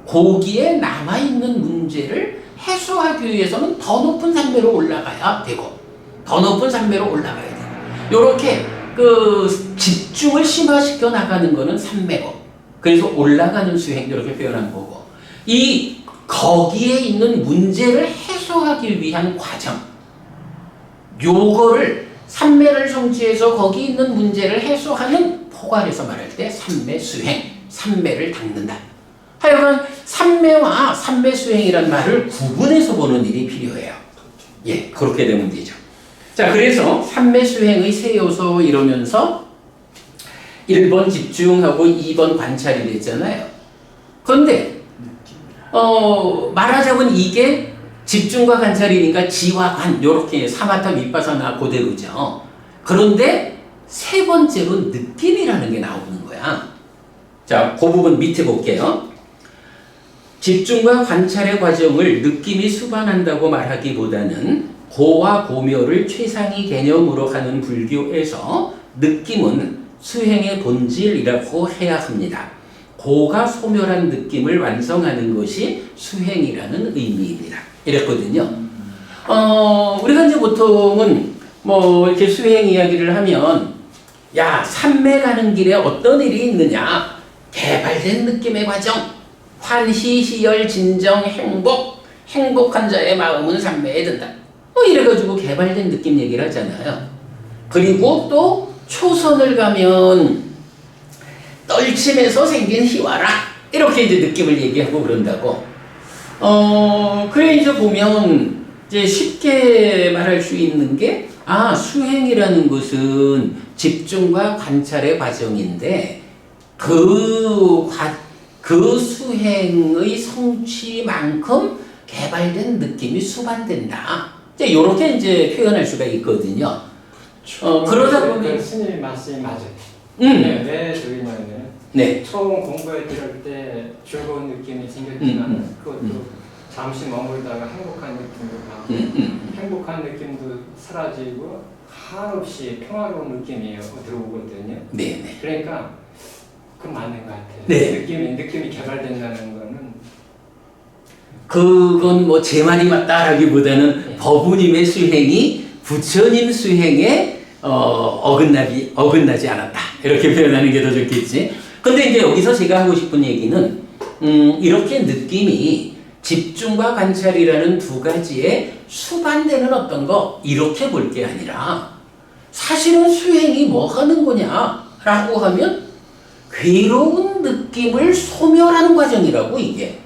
S1: 거기에 남아있는 문제를 해소하기 위해서는 더 높은 삼매로 올라가야 되고, 더 높은 삼매로 올라가야 돼. 요렇게 집중을 심화시켜 나가는 거는 삼매고, 그래서 올라가는 수행, 이렇게 표현한 거고, 거기에 있는 문제를 해소하기 위한 과정, 요거를 삼매를 성취해서 거기 있는 문제를 해소하는 포괄해서 말할 때 삼매 수행, 삼매를 닦는다. 하여간 삼매와 삼매 수행이란 말을 구분해서 보는 일이 필요해요. 예, 그렇게 되면 되죠. 자, 그래서 삼매 수행의 세 요소 이러면서 1번 집중하고 2번 관찰이 됐잖아요. 그런데 말하자면 이게 집중과 관찰이니까 지와 관, 요렇게 사마타 밑바사나 그대로죠. 그런데 세 번째로 느낌이라는 게 나오는 거야. 자, 그 부분 밑에 볼게요. 집중과 관찰의 과정을 느낌이 수반한다고 말하기보다는 고와 고묘를 최상위 개념으로 하는 불교에서 느낌은 수행의 본질이라고 해야 합니다. 고가 소멸한 느낌을 완성하는 것이 수행이라는 의미입니다. 이랬거든요. 우리가 이제 보통은 이렇게 수행 이야기를 하면, 야, 삼매 가는 길에 어떤 일이 있느냐? 개발된 느낌의 과정, 환희, 희열, 진정, 행복한 자의 마음은 삼매에 든다. 이래가지고 개발된 느낌 얘기를 하잖아요. 그리고 또 초선을 가면 떨침에서 생긴 희화라, 이렇게 이제 느낌을 얘기하고 그런다고. 그래 이제 보면 이제 쉽게 말할 수 있는 게, 수행이라는 것은 집중과 관찰의 과정인데 그 수행의 성취만큼 개발된 느낌이 수반된다. 이제 이렇게 이제 표현할 수가 있거든요. 그러다 보면
S3: 스님의 말씀이 맞아요. 왜 저기냐면,
S1: 네.
S3: 처음 공부에 들을 때 즐거운 느낌이 생겼지만 그것도 잠시 머물다가 행복한 느낌도 가고, 행복한 느낌도 사라지고 한없이 평화로운 느낌이 들어오거든요.
S1: 네.
S3: 그러니까 그 맞는 것 같아요.
S1: 네.
S3: 느낌이 개발된다는 거는,
S1: 그건 제 말이 맞다라기보다는 법우님의 수행이 부처님 수행에 어긋나지 않았다, 이렇게 표현하는 게 더 좋겠지. 근데 이제 여기서 제가 하고 싶은 얘기는 이렇게 느낌이 집중과 관찰이라는 두 가지에 수반되는 어떤 거, 이렇게 볼 게 아니라 사실은 수행이 뭐 하는 거냐라고 하면 괴로운 느낌을 소멸하는 과정이라고. 이게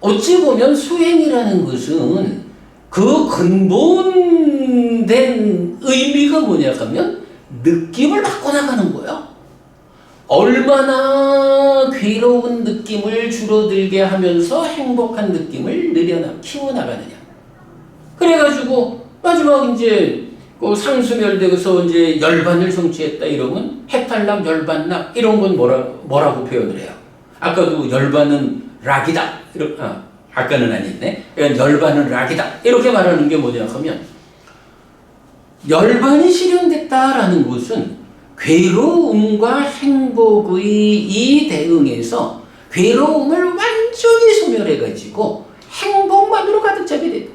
S1: 어찌 보면 수행이라는 것은 그 근본된 의미가 뭐냐 하면 느낌을 바꿔나가는 거야. 얼마나 괴로운 느낌을 줄어들게 하면서 행복한 느낌을 키워나가느냐. 그래가지고 마지막 이제 상수멸되고서 이제 열반을 성취했다 이러면 해탈남, 열반락 이런 건 뭐라고 표현을 해요? 아까도 열반은 락이다. 아까는 아니네. 그러니까 열반은 락이다. 이렇게 말하는 게 뭐냐 하면, 열반이 실현됐다라는 것은 괴로움과 행복의 이 대응에서 괴로움을 완전히 소멸해가지고 행복만으로 가득 차게 됐다.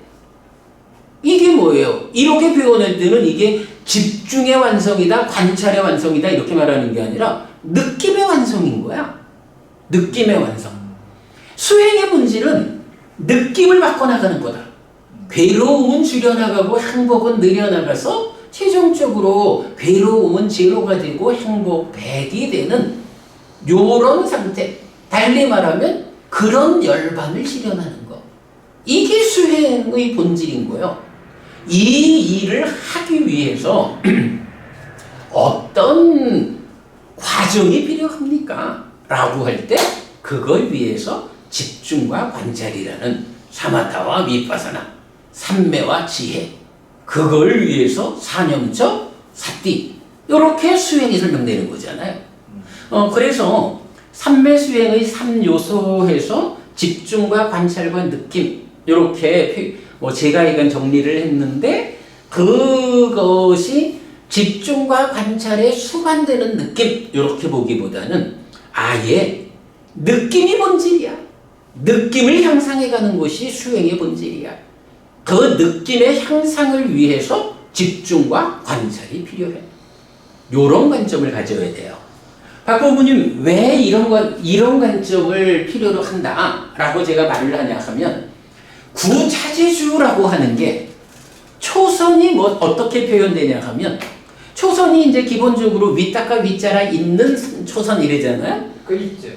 S1: 이게 뭐예요? 이렇게 표현할 때는 이게 집중의 완성이다, 관찰의 완성이다, 이렇게 말하는 게 아니라 느낌의 완성인 거야. 느낌의 완성. 수행의 본질은 느낌을 바꿔나가는 거다. 괴로움은 줄여나가고 행복은 늘려나가서 최종적으로 괴로움은 제로가 되고 행복 100이 되는 요런 상태. 달리 말하면 그런 열반을 실현하는 거. 이게 수행의 본질인 거예요. 이 일을 하기 위해서 어떤 과정이 필요합니까? 라고 할 때 그걸 위해서 집중과 관찰이라는 사마타와 미파사나, 삼매와 지혜, 그걸 위해서 사념적 사띠 이렇게 수행이 설명되는 거잖아요. 그래서 삼매 수행의 3요소에서 집중과 관찰과 느낌 이렇게 제가 이건 정리를 했는데 그것이 집중과 관찰에 수반되는 느낌 이렇게 보기보다는 아예 느낌이 본질이야. 느낌을 향상해가는 것이 수행의 본질이야. 그 느낌의 향상을 위해서 집중과 관찰이 필요해. 이런 관점을 가져야 돼요. 박 부모님 왜 이런 관점을 필요로 한다라고 제가 말을 하냐 하면 구차지주라고 하는 게 초선이 어떻게 표현되냐 하면 초선이 이제 기본적으로 윗다가 윗자라 있는 초선이래잖아요.
S3: 그 있죠.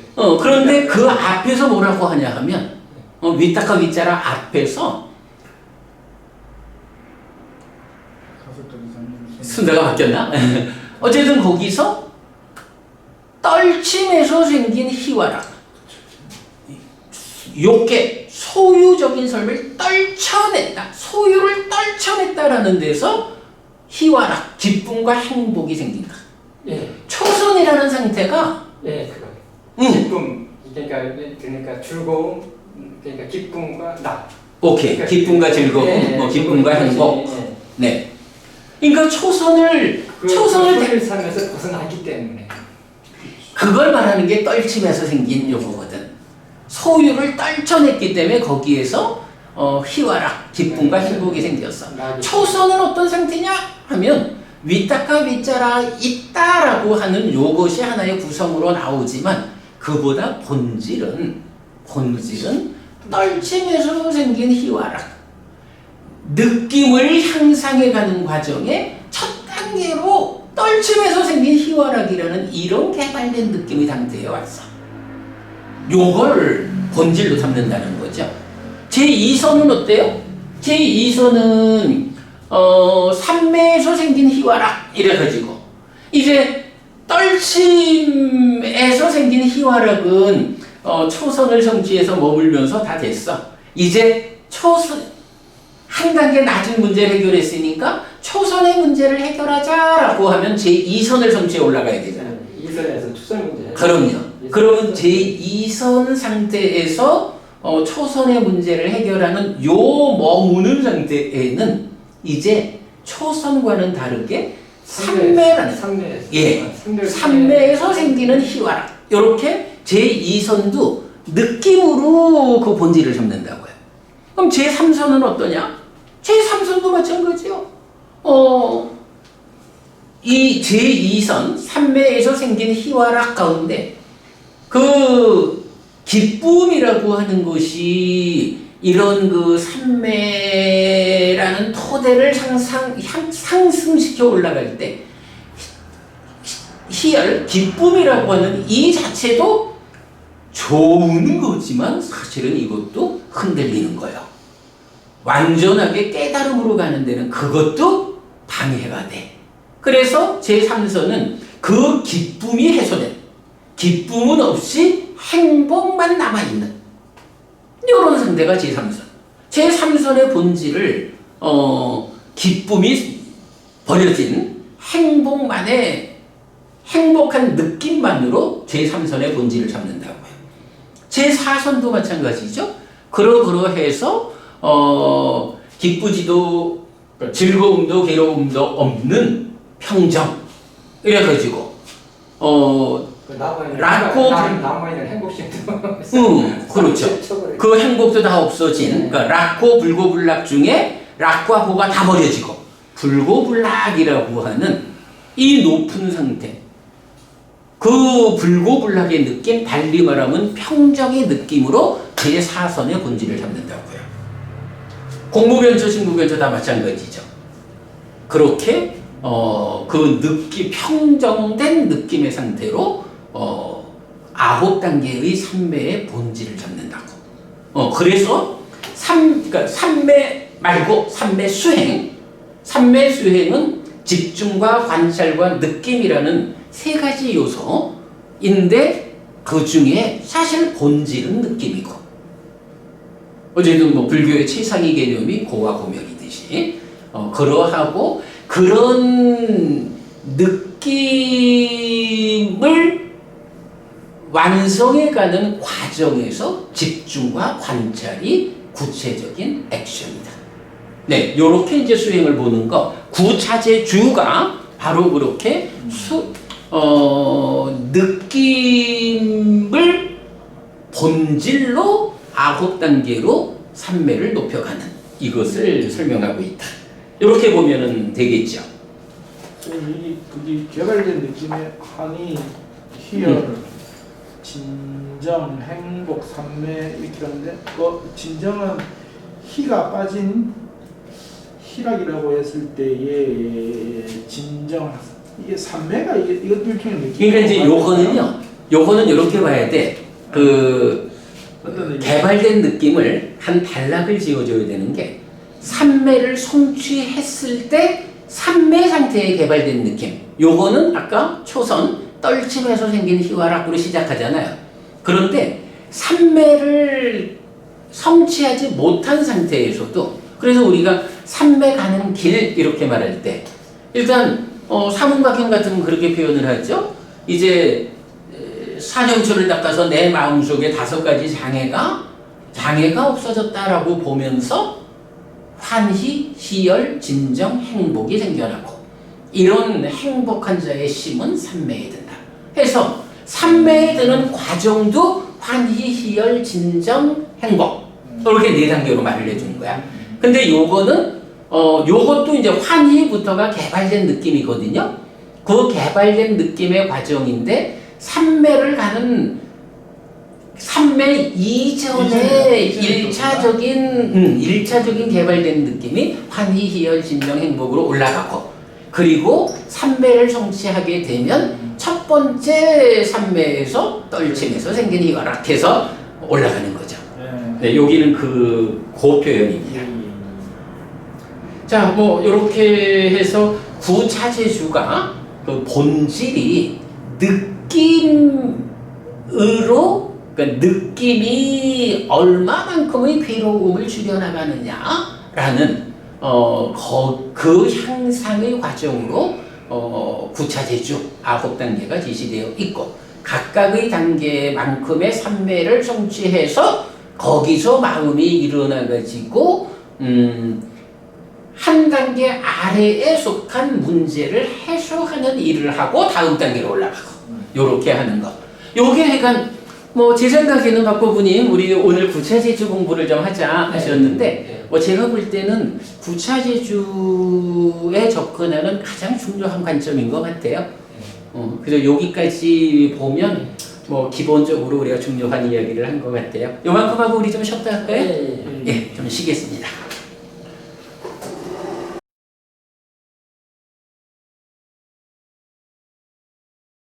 S1: 그런데 그 앞에서 뭐라고 하냐 하면 윗다가 윗자라 앞에서 순서가 바뀌었나? 어쨌든 거기서 떨침에서 생긴 희화락 요게 소유적인 삶을 떨쳐냈다. 소유를 떨쳐냈다라는 데서 희화락, 기쁨과 행복이 생긴다.
S3: 예.
S1: 초선이라는 상태가
S3: 예, 그거. 기쁨, 그러니까 즐거움, 그러니까 기쁨과 나.
S1: 오케이.
S3: 그러니까
S1: 기쁨과 즐거움, 기쁨과 행복.
S3: 예.
S1: 네. 그러니까 초선을
S3: 소리를 살면서 벗어나기 때문에.
S1: 그걸 말하는 게 떨침에서 생긴 요거거든. 소유를 떨쳐냈기 때문에 거기에서 희화락, 기쁨과 행복이 생겼어. 초선은 어떤 상태냐 하면 윗다가 윗자라 있다라고 하는 요것이 하나의 구성으로 나오지만 그보다 본질은 떨침에서 생긴 희화락, 느낌을 향상해가는 과정에 첫 단계로 떨침에서 생긴 희화락이라는 이런 개발된 느낌의 상태에 왔어. 요걸 본질로 삼는다는 거죠. 제2선은 어때요? 제2선은 삼매에서 생긴 희화락 이래가지고 이제 떨침에서 생긴 희화락은 초선을 성취해서 머물면서 다 됐어. 이제 초선 한 단계 낮은 문제를 해결했으니까 초선의 문제를 해결하자라고 하면 제2선을 성취해 올라가야 되잖아.
S3: 2선에서 초선 문제.
S1: 그럼요. 그러면 제2선 상태에서 초선의 문제를 해결하는 요 머무는 상태에는 이제 초선과는 다르게 삼매라는 삼매에서 생기는 희화락 이렇게 제2선도 느낌으로 그 본질을 잡는다고요. 그럼 제3선은 어떠냐? 제3선도 마찬가지요. 이 제2선 삼매에서 생긴 희화락 가운데 그 기쁨이라고 하는 것이 이런 그 삼매라는 토대를 상승시켜 올라갈 때 희열, 기쁨이라고 하는 이 자체도 좋은 거지만 사실은 이것도 흔들리는 거예요. 완전하게 깨달음으로 가는 데는 그것도 방해가 돼. 그래서 제3선은 그 기쁨이 해소된, 기쁨은 없이 행복만 남아있는 이런 상태가 제3선. 제3선의 본질을 기쁨이 버려진 행복만의 행복한 느낌만으로 제3선의 본질을 잡는다고요. 제4선도 마찬가지죠. 그러해서 기쁘지도 즐거움도 괴로움도 없는 평정 이래가지고
S3: 남아있는 행복심도
S1: 그렇죠. 그 행복도 다 없어진 그러니까 락고 불고불락 중에 락과 호가 다 버려지고 불고불락이라고 하는 이 높은 상태, 그 불고불락의 느낌, 달리 말하면 평정의 느낌으로 제4선의 본질을 잡는다고요. 공무변조, 신무변조 다 마찬가지죠. 그렇게 그 느낌, 평정된 느낌의 상태로 9단계의 삼매의 본질을 잡는다고. 그래서 그러니까 삼매 말고 삼매 수행. 삼매 수행은 집중과 관찰과 느낌이라는 세 가지 요소인데 그 중에 사실 본질은 느낌이고. 어제도 불교의 최상위 개념이 고와 고멸이듯이 그러하고 그런 느낌을 완성해가는 과정에서 집중과 관찰이 구체적인 액션이다. 네, 요렇게 이제 수행을 보는 거. 구차제주가 바로 그렇게 느낌을 본질로 9단계로 삼매를 높여가는 이것을 설명하고 있다. 이렇게 보면은 되겠죠.
S2: 이 개발된 느낌의 한이, 희열, 진정, 행복, 삼매 이렇게 하는데 진정은 희가 빠진 희락이라고 했을 때의 진정, 이게 삼매가 이것도 일종의 느낌.
S1: 그러니까 이제 요거는 이렇게 봐야 돼. 개발된 느낌을 한 단락을 지어줘야 되는 게 삼매를 성취했을 때 삼매 상태에 개발된 느낌. 요거는 아까 초선 떨침에서 생긴 희화락으로 시작하잖아요. 그런데 삼매를 성취하지 못한 상태에서도, 그래서 우리가 삼매 가는 길 이렇게 말할 때 일단 사문각형 같은 건 그렇게 표현을 하죠. 이제 사념초를 닦아서 내 마음속에 5가지 장애가 없어졌다라고 보면서 환희, 희열, 진정, 행복이 생겨나고, 이런 행복한 자의 심은 삼매에 든다 해서 삼매에 드는 과정도 환희, 희열, 진정, 행복 이렇게 4단계로 말을 해주는 거야. 근데 요거는 요것도 이제 환희부터가 개발된 느낌이거든요. 그 개발된 느낌의 과정인데 삼매를 가는 삼매 이전의 1차적인 개발된 느낌이 환희, 희열, 진정, 행복으로 올라가고, 그리고 삼매를 성취하게 되면 첫 번째 삼매에서 떨침에서 생긴 희화락해서 올라가는 거죠. 네, 여기는 그 표현입니다. 자, 뭐 이렇게 해서 구차제주가 그 본질이 느낌으로, 그러니까 느낌이 얼마만큼의 괴로움을 줄여나가느냐라는 그 향상의 과정으로 구차제주 9단계가 제시되어 있고, 각각의 단계만큼의 삼매를 성취해서 거기서 마음이 일어나가지고 한 단계 아래에 속한 문제를 해소하는 일을 하고 다음 단계로 올라가고, 요렇게 하는 것. 요게 약간 뭐 제 생각에는 박보부님, 우리 오늘 구차제주 공부를 좀 하자 하셨는데, 뭐 제가 볼 때는 구차제주에 접근하는 가장 중요한 관점인 것 같아요. 그래서 여기까지 보면 뭐 기본적으로 우리가 중요한 이야기를 한 것 같아요. 요만큼 하고 우리 좀 쉬었다 할까요? 예, 좀 쉬겠습니다.